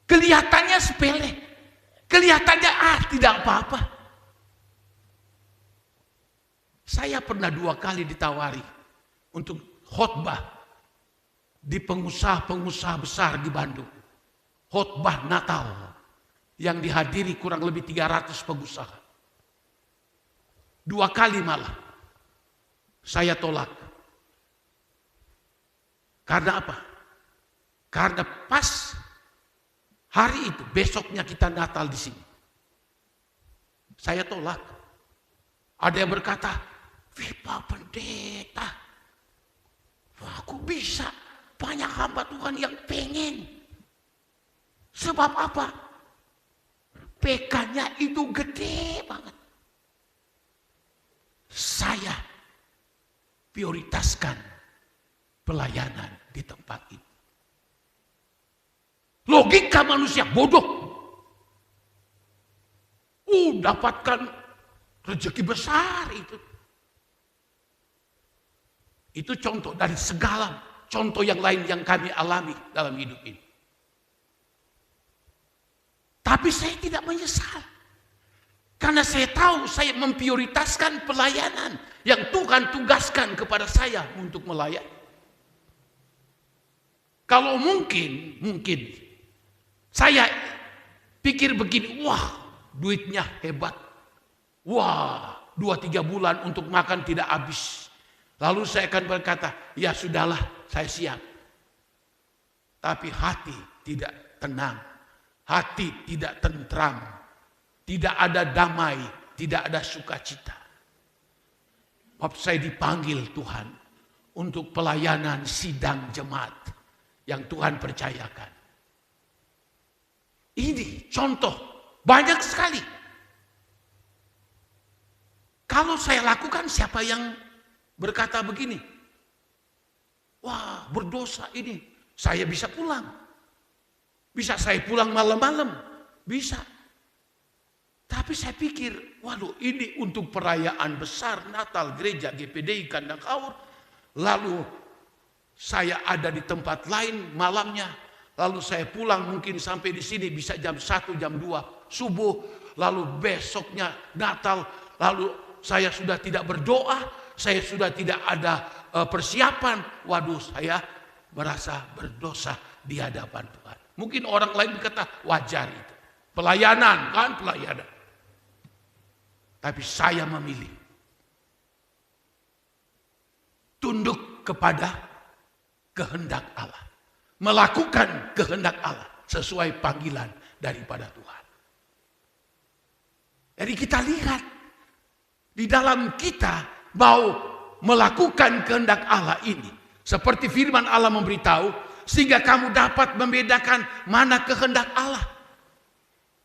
Kelihatannya sepele. Kelihatannya tidak apa-apa. Saya pernah 2 kali ditawari untuk khotbah di pengusaha-pengusaha besar di Bandung. Khotbah Natal yang dihadiri kurang lebih 300 pengusaha. 2 kali malah saya tolak. Karena apa? Karena pas hari itu, besoknya kita Natal di sini. Saya tolak. Ada yang berkata, "Pak Pendeta, aku bisa. Banyak hamba Tuhan yang pengen." Sebab apa? PK-nya itu gede banget. Saya prioritaskan pelayanan di tempat itu. Logika manusia bodoh. Dapatkan rezeki besar itu. Itu contoh dari segala contoh yang lain yang kami alami dalam hidup ini. Tapi saya tidak menyesal. Karena saya tahu saya memprioritaskan pelayanan yang Tuhan tugaskan kepada saya untuk melayani. Kalau mungkin saya pikir begini, wah duitnya hebat. Wah 2-3 bulan untuk makan tidak habis. Lalu saya akan berkata, ya sudahlah saya siap. Tapi hati tidak tenang. Hati tidak tentram. Tidak ada damai. Tidak ada sukacita. Sebab saya dipanggil Tuhan untuk pelayanan sidang jemaat yang Tuhan percayakan. Ini contoh banyak sekali. Kalau saya lakukan, siapa yang berkata begini? Wah, berdosa ini. Saya bisa pulang. Bisa saya pulang malam-malam. Bisa. Tapi saya pikir, waduh ini untuk perayaan besar Natal gereja GPDI Kandang Kaur. Lalu saya ada di tempat lain malamnya. Lalu saya pulang mungkin sampai di sini bisa jam 1, jam 2 subuh. Lalu besoknya Natal. Lalu saya sudah tidak berdoa. Saya sudah tidak ada persiapan. Waduh saya merasa berdosa di hadapan Tuhan. Mungkin orang lain berkata wajar itu. Pelayanan kan pelayanan. Tapi saya memilih tunduk kepada kehendak Allah. Melakukan kehendak Allah sesuai panggilan daripada Tuhan. Jadi kita lihat di dalam kita mau melakukan kehendak Allah ini. Seperti firman Allah memberitahu, sehingga kamu dapat membedakan mana kehendak Allah.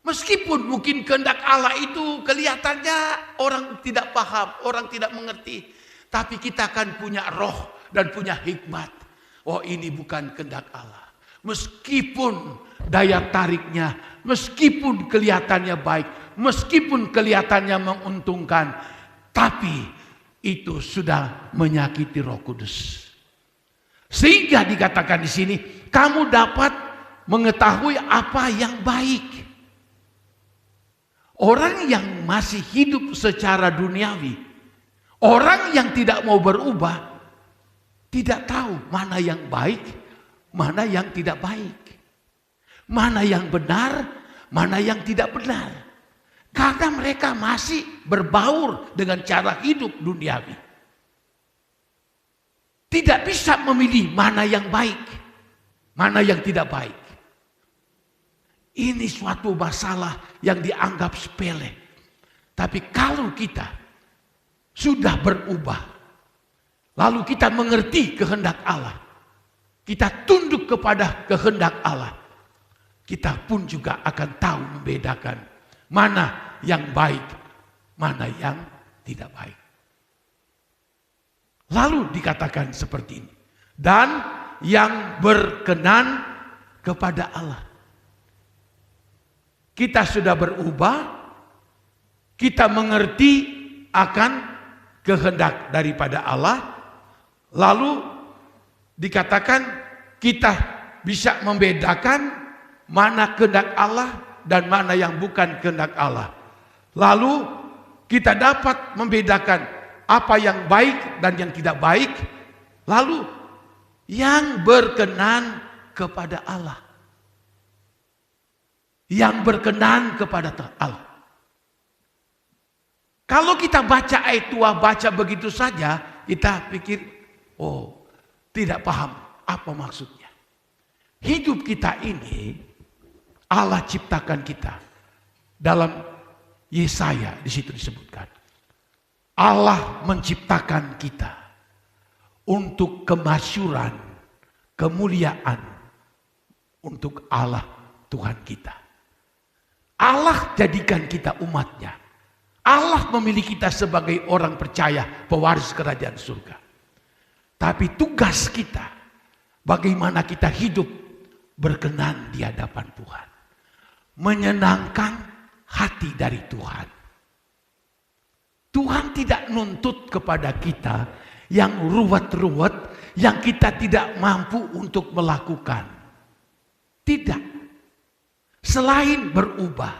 Meskipun mungkin kehendak Allah itu kelihatannya orang tidak paham, orang tidak mengerti. Tapi kita akan punya roh dan punya hikmat. Oh ini bukan kehendak Allah. Meskipun daya tariknya, meskipun kelihatannya baik, meskipun kelihatannya menguntungkan. Tapi itu sudah menyakiti Roh Kudus. Sehingga dikatakan di sini, kamu dapat mengetahui apa yang baik. Orang yang masih hidup secara duniawi, orang yang tidak mau berubah, tidak tahu mana yang baik, mana yang tidak baik. Mana yang benar, mana yang tidak benar. Karena mereka masih berbaur dengan cara hidup duniawi. Tidak bisa memilih mana yang baik, mana yang tidak baik. Ini suatu masalah yang dianggap sepele. Tapi kalau kita sudah berubah, lalu kita mengerti kehendak Allah, kita tunduk kepada kehendak Allah, kita pun juga akan tahu membedakan mana yang baik, mana yang tidak baik. Lalu dikatakan seperti ini, dan yang berkenan kepada Allah. Kita sudah berubah, kita mengerti akan kehendak daripada Allah, lalu dikatakan kita bisa membedakan mana kehendak Allah dan mana yang bukan kehendak Allah. Lalu kita dapat membedakan apa yang baik dan yang tidak baik. Lalu yang berkenan kepada Allah. Yang berkenan kepada Allah. Kalau kita baca ayat tua, baca begitu saja, kita pikir, oh tidak paham Apa maksudnya? Hidup kita ini Allah ciptakan kita. Dalam Yesaya di situ disebutkan. Allah menciptakan kita untuk kemasyuran, kemuliaan untuk Allah Tuhan kita. Allah jadikan kita umatnya. Allah memilih kita sebagai orang percaya, pewaris kerajaan surga. Tapi tugas kita, bagaimana kita hidup berkenan di hadapan Tuhan. Menyenangkan hati dari Tuhan. Tuhan tidak nuntut kepada kita yang ruwet-ruwet, yang kita tidak mampu untuk melakukan. Tidak. Selain berubah,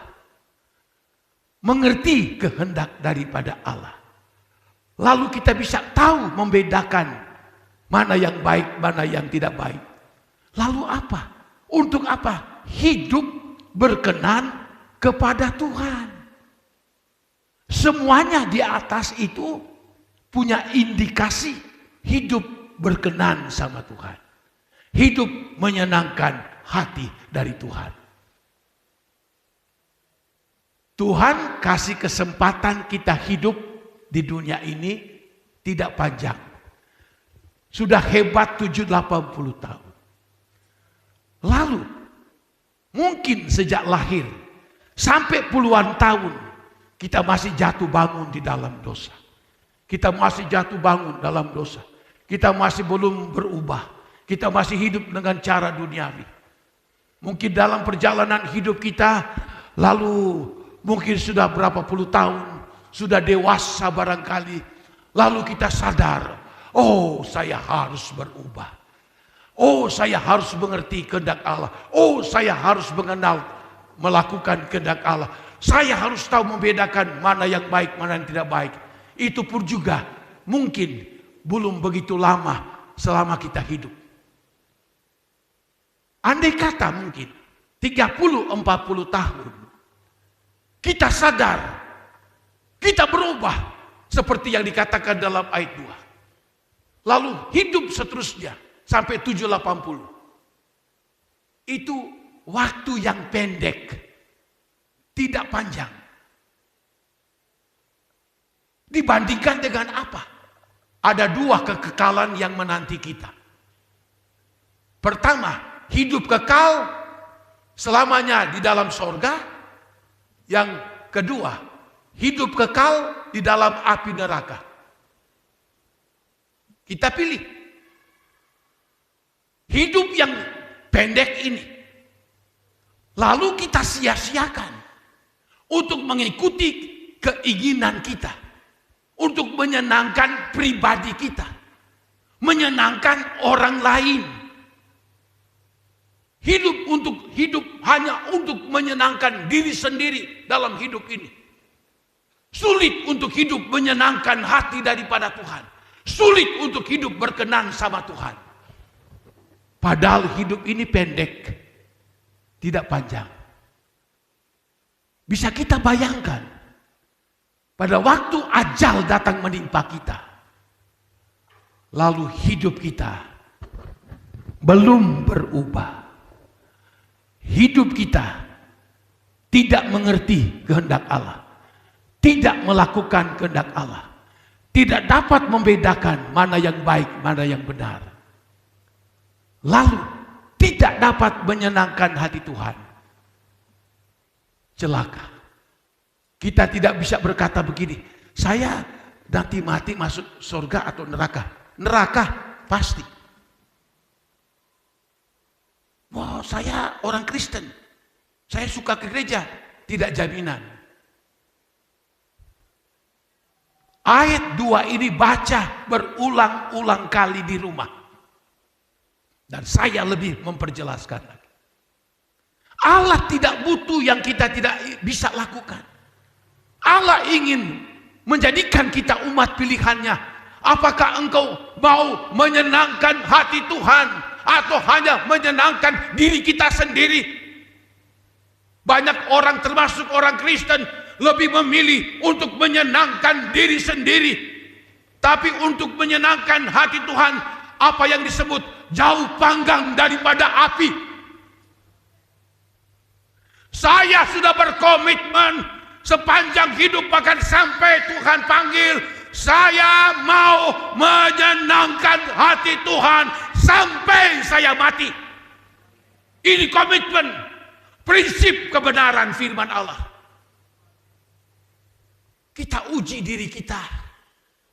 mengerti kehendak daripada Allah. Lalu kita bisa tahu membedakan mana yang baik, mana yang tidak baik. Lalu apa? Untuk apa? Hidup berkenan kepada Tuhan. Semuanya di atas itu punya indikasi hidup berkenan sama Tuhan. Hidup menyenangkan hati dari Tuhan. Tuhan kasih kesempatan kita hidup di dunia ini tidak panjang. Sudah hebat 70-80 tahun. Lalu mungkin sejak lahir sampai puluhan tahun kita masih jatuh bangun di dalam dosa. Kita masih jatuh bangun dalam dosa. Kita masih belum berubah. Kita masih hidup dengan cara duniawi. Mungkin dalam perjalanan hidup kita lalu mungkin sudah berapa puluh tahun, sudah dewasa barangkali. Lalu kita sadar, oh saya harus berubah. Oh saya harus mengerti kehendak Allah. Oh saya harus mengenal, melakukan kehendak Allah. Saya harus tahu membedakan mana yang baik, mana yang tidak baik. Itu pun juga mungkin belum begitu lama selama kita hidup. Andai kata mungkin 30-40 tahun. Kita sadar, kita berubah seperti yang dikatakan dalam ayat 2. Lalu hidup seterusnya sampai 7-80. Itu waktu yang pendek, tidak panjang. Dibandingkan dengan apa? Ada dua kekekalan yang menanti kita. Pertama, hidup kekal selamanya di dalam sorga. Yang kedua, hidup kekal di dalam api neraka. Kita pilih hidup yang pendek ini. Lalu kita sia-siakan untuk mengikuti keinginan kita. Untuk menyenangkan pribadi kita. Menyenangkan orang lain. Hidup hanya untuk menyenangkan diri sendiri dalam hidup ini. Sulit untuk hidup menyenangkan hati daripada Tuhan. Sulit untuk hidup berkenan sama Tuhan. Padahal hidup ini pendek, tidak panjang. Bisa kita bayangkan, pada waktu ajal datang menimpa kita, lalu hidup kita belum berubah. Hidup kita tidak mengerti kehendak Allah, tidak melakukan kehendak Allah, tidak dapat membedakan mana yang baik, mana yang benar. Lalu tidak dapat menyenangkan hati Tuhan. Celaka. Kita tidak bisa berkata begini, saya nanti mati masuk surga atau neraka. Neraka pasti. Wah, saya orang Kristen. Saya suka ke gereja. Tidak jaminan. Ayat 2 ini baca berulang-ulang kali di rumah. Dan saya lebih memperjelaskan lagi. Allah tidak butuh yang kita tidak bisa lakukan. Allah ingin menjadikan kita umat pilihannya. Apakah engkau mau menyenangkan hati Tuhan atau hanya menyenangkan diri kita sendiri? Banyak orang termasuk orang Kristen lebih memilih untuk menyenangkan diri sendiri. Tapi untuk menyenangkan hati Tuhan, apa yang disebut jauh panggang daripada api. Saya sudah berkomitmen sepanjang hidup bahkan sampai Tuhan panggil, saya mau menyenangkan hati Tuhan sampai saya mati. Ini komitmen, prinsip kebenaran firman Allah. Kita uji diri kita,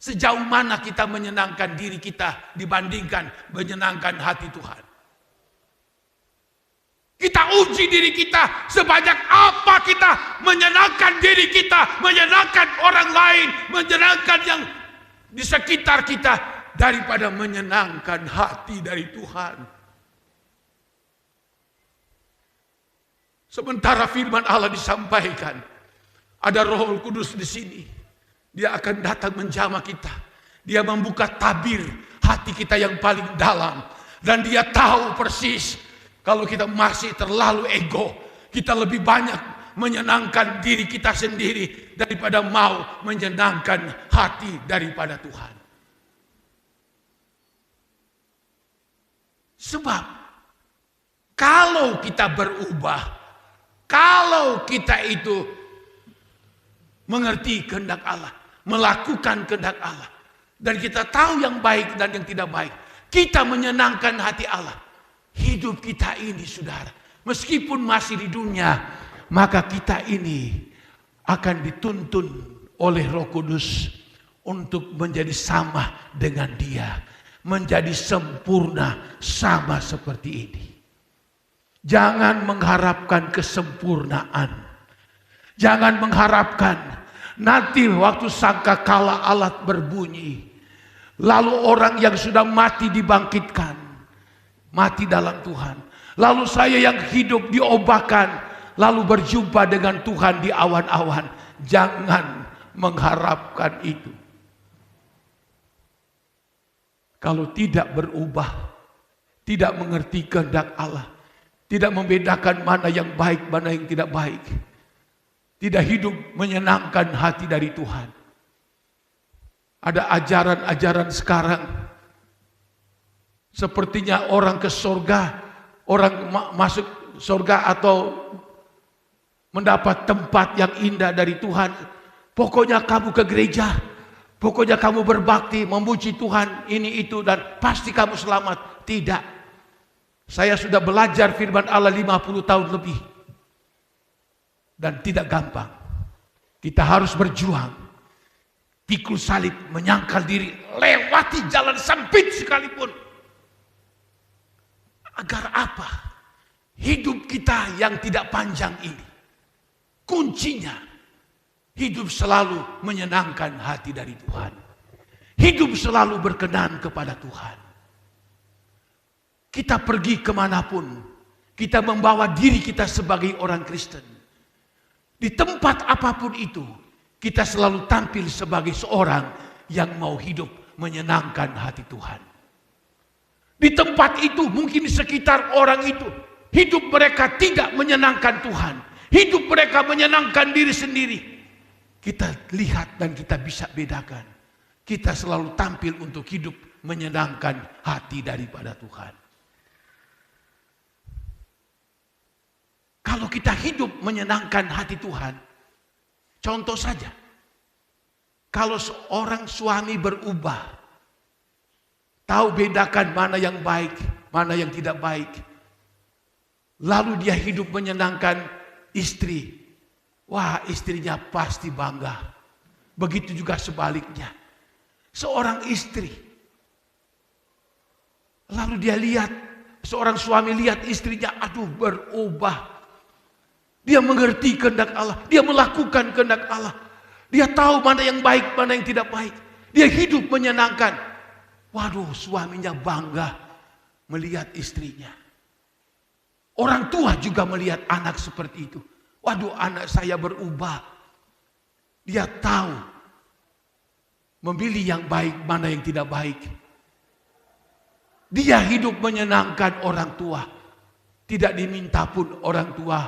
sejauh mana kita menyenangkan diri kita dibandingkan menyenangkan hati Tuhan. Kita uji diri kita, sebanyak apa kita menyenangkan diri kita, menyenangkan orang lain, menyenangkan yang di sekitar kita, daripada menyenangkan hati dari Tuhan. Sementara firman Allah disampaikan, ada Roh Kudus di sini. Dia akan datang menjamah kita. Dia membuka tabir hati kita yang paling dalam. Dan dia tahu persis kalau kita masih terlalu ego, kita lebih banyak menyenangkan diri kita sendiri daripada mau menyenangkan hati daripada Tuhan. Sebab kalau kita berubah, kalau kita itu mengerti kehendak Allah, melakukan kehendak Allah, dan kita tahu yang baik dan yang tidak baik, kita menyenangkan hati Allah. Hidup kita ini, saudara, meskipun masih di dunia, maka kita ini akan dituntun oleh Roh Kudus untuk menjadi sama dengan Dia, menjadi sempurna sama seperti ini. Jangan mengharapkan kesempurnaan. Jangan mengharapkan nanti waktu sangkakala alat berbunyi, lalu orang yang sudah mati dibangkitkan. Mati dalam Tuhan. Lalu saya yang hidup diobakan, lalu berjumpa dengan Tuhan di awan-awan. Jangan mengharapkan itu. Kalau tidak berubah, tidak mengerti kehendak Allah, tidak membedakan mana yang baik, mana yang tidak baik, tidak hidup menyenangkan hati dari Tuhan. Ada ajaran-ajaran sekarang, sepertinya orang ke surga, orang masuk surga atau mendapat tempat yang indah dari Tuhan. Pokoknya kamu ke gereja, pokoknya kamu berbakti, memuji Tuhan, ini itu, dan pasti kamu selamat. Tidak. Saya sudah belajar firman Allah 50 tahun lebih. Dan tidak gampang. Kita harus berjuang. Pikul salib, menyangkal diri, lewati jalan sempit sekalipun. Agar apa? Hidup kita yang tidak panjang ini, kuncinya hidup selalu menyenangkan hati dari Tuhan. Hidup selalu berkenan kepada Tuhan. Kita pergi kemanapun, kita membawa diri kita sebagai orang Kristen. Di tempat apapun itu, kita selalu tampil sebagai seorang yang mau hidup menyenangkan hati Tuhan. Di tempat itu, mungkin di sekitar orang itu, hidup mereka tidak menyenangkan Tuhan. Hidup mereka menyenangkan diri sendiri. Kita lihat dan kita bisa bedakan. Kita selalu tampil untuk hidup menyenangkan hati daripada Tuhan. Kalau kita hidup menyenangkan hati Tuhan, contoh saja, kalau seorang suami berubah, tahu bedakan mana yang baik, mana yang tidak baik, lalu dia hidup menyenangkan istri, wah istrinya pasti bangga. Begitu juga sebaliknya, seorang istri, lalu dia lihat, seorang suami lihat istrinya, aduh berubah. Dia mengerti kehendak Allah, dia melakukan kehendak Allah, dia tahu mana yang baik, mana yang tidak baik, dia hidup menyenangkan. Waduh, suaminya bangga melihat istrinya. Orang tua juga melihat anak seperti itu. Waduh, anak saya berubah. Dia tahu memilih yang baik, mana yang tidak baik. Dia hidup menyenangkan orang tua. Tidak diminta pun orang tua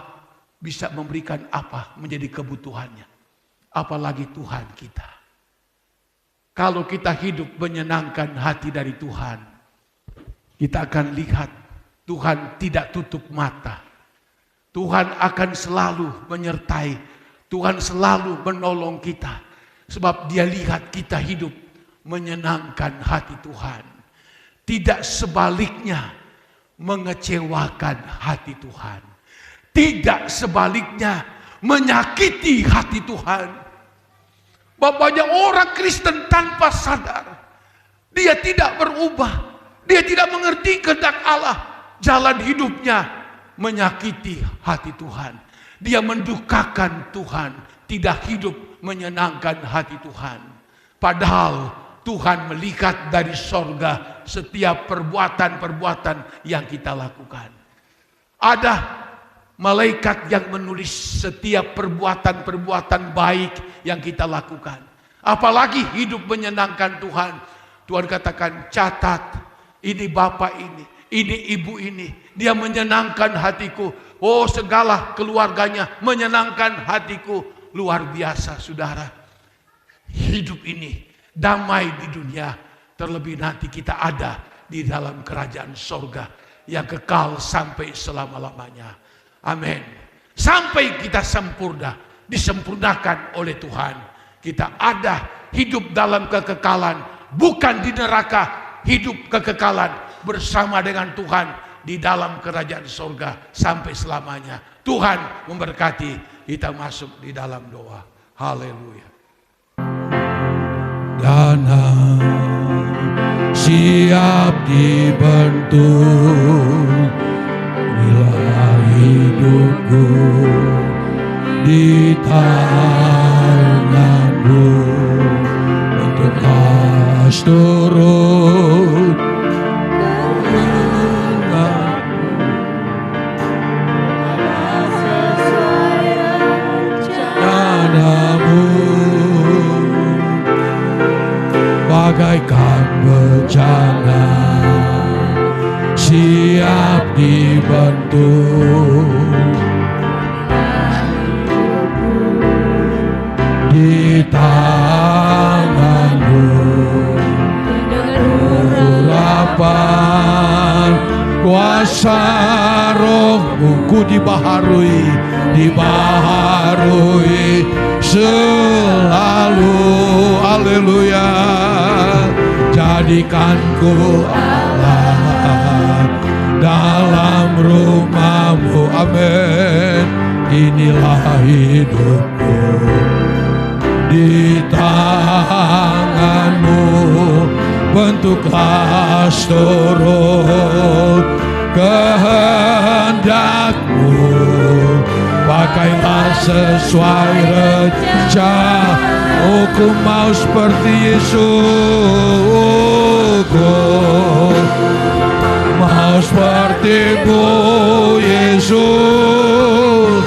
bisa memberikan apa menjadi kebutuhannya. Apalagi Tuhan kita. Kalau kita hidup menyenangkan hati dari Tuhan, kita akan lihat Tuhan tidak tutup mata. Tuhan akan selalu menyertai. Tuhan selalu menolong kita. Sebab Dia lihat kita hidup menyenangkan hati Tuhan. Tidak sebaliknya mengecewakan hati Tuhan. Tidak sebaliknya menyakiti hati Tuhan. Banyak orang Kristen tanpa sadar. Dia tidak berubah. Dia tidak mengerti kehendak Allah. Jalan hidupnya menyakiti hati Tuhan. Dia mendukakan Tuhan. Tidak hidup menyenangkan hati Tuhan. Padahal Tuhan melihat dari sorga setiap perbuatan-perbuatan yang kita lakukan. Ada malaikat yang menulis setiap perbuatan-perbuatan baik yang kita lakukan. Apalagi hidup menyenangkan Tuhan. Tuhan katakan, catat, ini bapak ini ibu ini. Dia menyenangkan hatiku. Oh, segala keluarganya menyenangkan hatiku. Luar biasa, saudara. Hidup ini damai di dunia. Terlebih nanti kita ada di dalam kerajaan sorga yang kekal sampai selama-lamanya. Amin. Sampai kita sempurna, disempurnakan oleh Tuhan. Kita ada hidup dalam kekekalan, bukan di neraka, hidup kekekalan bersama dengan Tuhan di dalam kerajaan sorga sampai selamanya. Tuhan memberkati. Kita masuk di dalam doa. Haleluya. Danau siap dibentuk bila hidupku di tanganmu, untuk kas turun bagaikan bencana siap dibentuk di tanganmu, urapan kuasa rohmu ku dibaharui selalu. Haleluya. Jadikanku Allah dalam rumahmu. Amin. Inilah hidupku di tanganmu, bentuklah turun kehendakmu, pakailah sesuai rencana. Oh, ku mau seperti Yesus, mau seperti-Mu Yesus,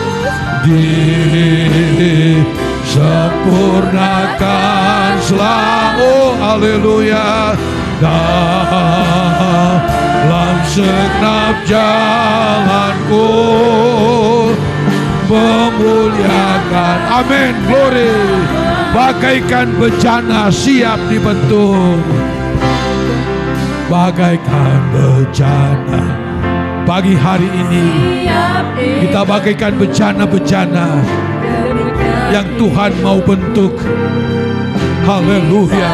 disempurnakan selalu. Haleluya. Dalam segenap jalanku memuliakan. Amin. Glory. Bagaikan bencana siap dibentuk. Bagaikan bencana pagi hari ini, kita bagaikan bencana-bencana yang Tuhan mau bentuk. Haleluya.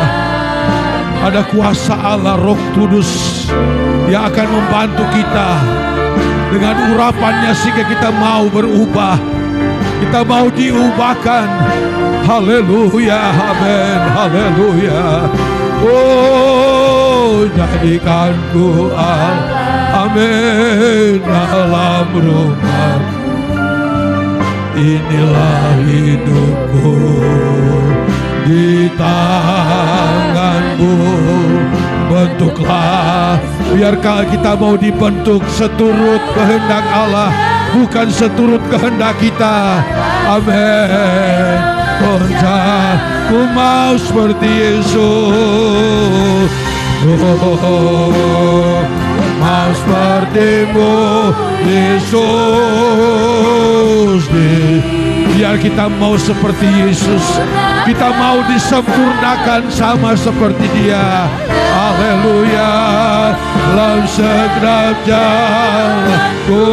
Ada kuasa Allah Roh Kudus yang akan membantu kita dengan urapannya sehingga kita mau berubah. Kita mau diubahkan. Haleluya. Amin. Haleluya. Oh, jadikanku Allah. Amin. Dalam rumahmu. Inilah hidupku di tanganmu, bentuklah. Biarkah kita mau dibentuk seturut kehendak Allah, bukan seturut kehendak kita. Amin. Ku mau seperti Yesus, mau seperti-Mu Yesus. Biar kita mau seperti Yesus, kita mau disempurnakan sama seperti Dia. Haleluya. Dalam segenap jalanku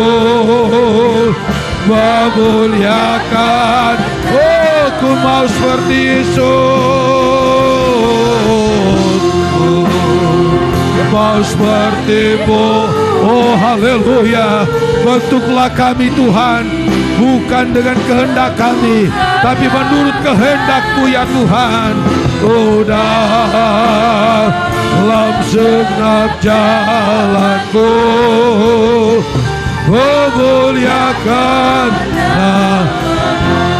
memuliakan. Oh, ku mau seperti Yesus, mau seperti-Mu. Oh, haleluya. Bentuklah kami Tuhan, bukan dengan kehendak kami, tapi menurut kehendak-Mu ya Tuhan. Oh, dalam segenap jalanku memuliakan.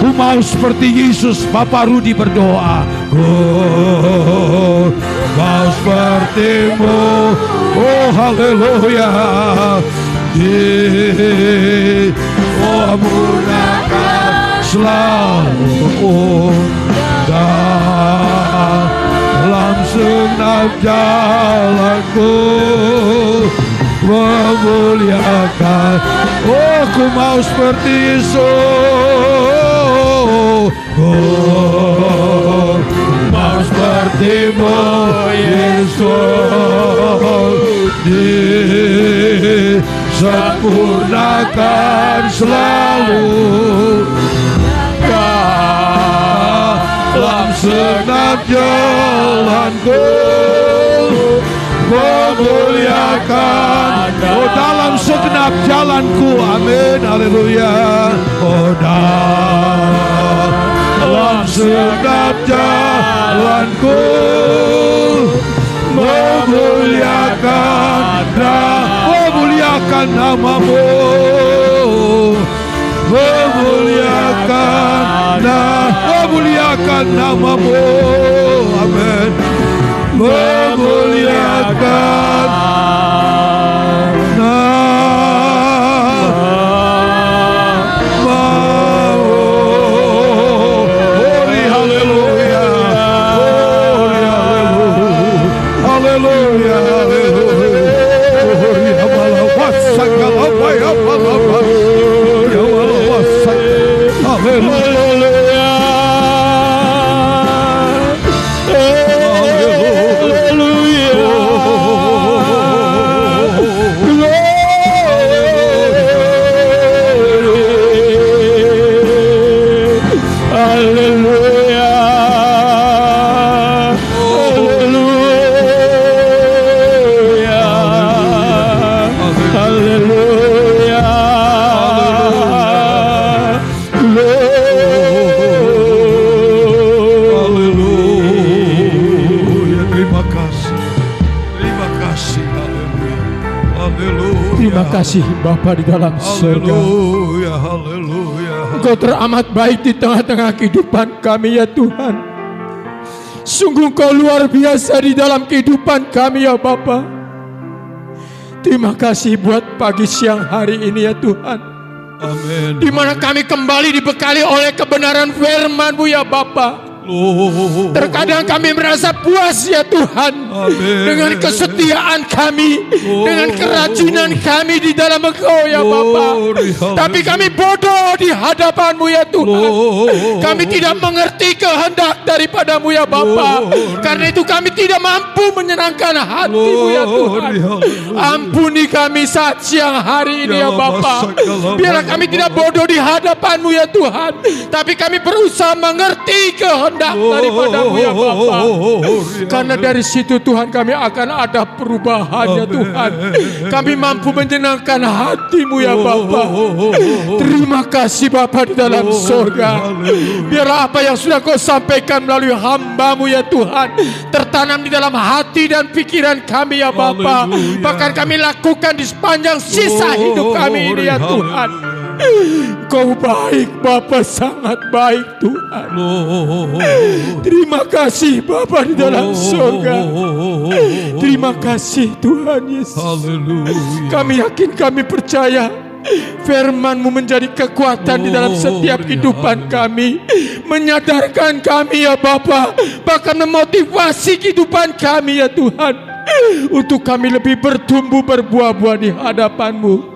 Ku mau seperti Yesus. Bapak Rudi berdoa, mau seperti-Mu. Oh, haleluya. Oh, murahkan selalu dalam segenap jalanku memuliakan. Oh, ku mau seperti Yesus. Oh, mau seperti-Mu Yesus. Disempurnakan selalu dalam segenap jalanku memuliakan. Oh, dalam segenap jalanku. Amin. Haleluya. Oh, dalam segenap jalanku memuliakan. Memuliakan nama-Mu, memuliakan, memuliakan nama-Mu. Amin. Memuliakan nama-Mu. Haleluya. Haleluya. Terima kasih Bapa di dalam surga. Haleluya, haleluya. Engkau teramat baik di tengah-tengah kehidupan kami ya Tuhan. Sungguh Engkau luar biasa di dalam kehidupan kami ya Bapa. Terima kasih buat pagi siang hari ini ya Tuhan. Amin. Di mana kami kembali dibekali oleh kebenaran firman-Mu ya Bapa. Terkadang kami merasa puas ya Tuhan. Amin. Dengan kesetiaan kami, dengan kerajinan kami di dalam Engkau ya Bapa. Tapi kami bodoh di hadapan-Mu ya Tuhan. Kami tidak mengerti kehendak daripada-Mu ya Bapa. Karena itu kami tidak mampu menyenangkan hati-Mu ya Tuhan. Ampuni kami saat siang hari ini ya Bapa. Biarlah kami tidak bodoh di hadapan-Mu ya Tuhan, tapi kami berusaha mengerti kehendak daripada-Mu ya Bapa. Karena dari situ Tuhan kami akan ada perubahan ya Tuhan. Kami mampu menyenangkan hati-Mu ya Bapa. Terima kasih Bapa di dalam surga. Biarlah apa yang sudah Kau sampaikan melalui hamba-Mu ya Tuhan tertanam di dalam hati dan pikiran kami ya Bapa. Bahkan kami lakukan di sepanjang sisa hidup kami ini ya Tuhan. Kau baik Bapa, sangat baik Tuhan. Terima kasih Bapa di dalam surga. Terima kasih Tuhan Yesus. Kami yakin, kami percaya firman-Mu menjadi kekuatan di dalam setiap kehidupan kami. Menyadarkan kami ya Bapa, bahkan memotivasi kehidupan kami ya Tuhan. untuk kami lebih bertumbuh berbuah-buah di hadapan-Mu.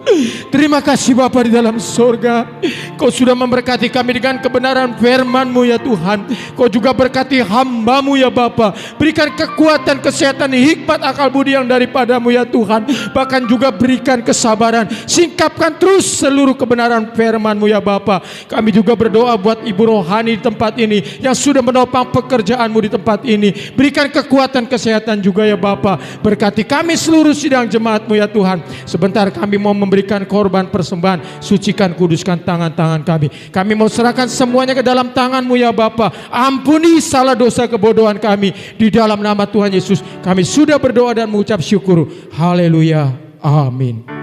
Terima kasih Bapa di dalam surga. Kau sudah memberkati kami dengan kebenaran firman-Mu ya Tuhan. Kau juga berkati hamba-Mu ya Bapa. Berikan kekuatan, kesehatan, hikmat, akal budi yang daripada-Mu ya Tuhan. Bahkan juga berikan kesabaran. Singkapkan terus seluruh kebenaran firman-Mu ya Bapa. Kami juga berdoa buat ibu rohani di tempat ini yang sudah menopang pekerjaan-Mu di tempat ini. Berikan kekuatan, kesehatan juga ya Bapa. Berkati kami seluruh sidang jemaat-Mu ya Tuhan. Sebentar kami mau memberikan korban persembahan. Sucikan, kuduskan tangan-tangan kami. Kami mau serahkan semuanya ke dalam tangan-Mu ya Bapa. Ampuni salah dosa kebodohan kami. Di dalam nama Tuhan Yesus kami sudah berdoa dan mengucap syukur. Haleluya. Amin.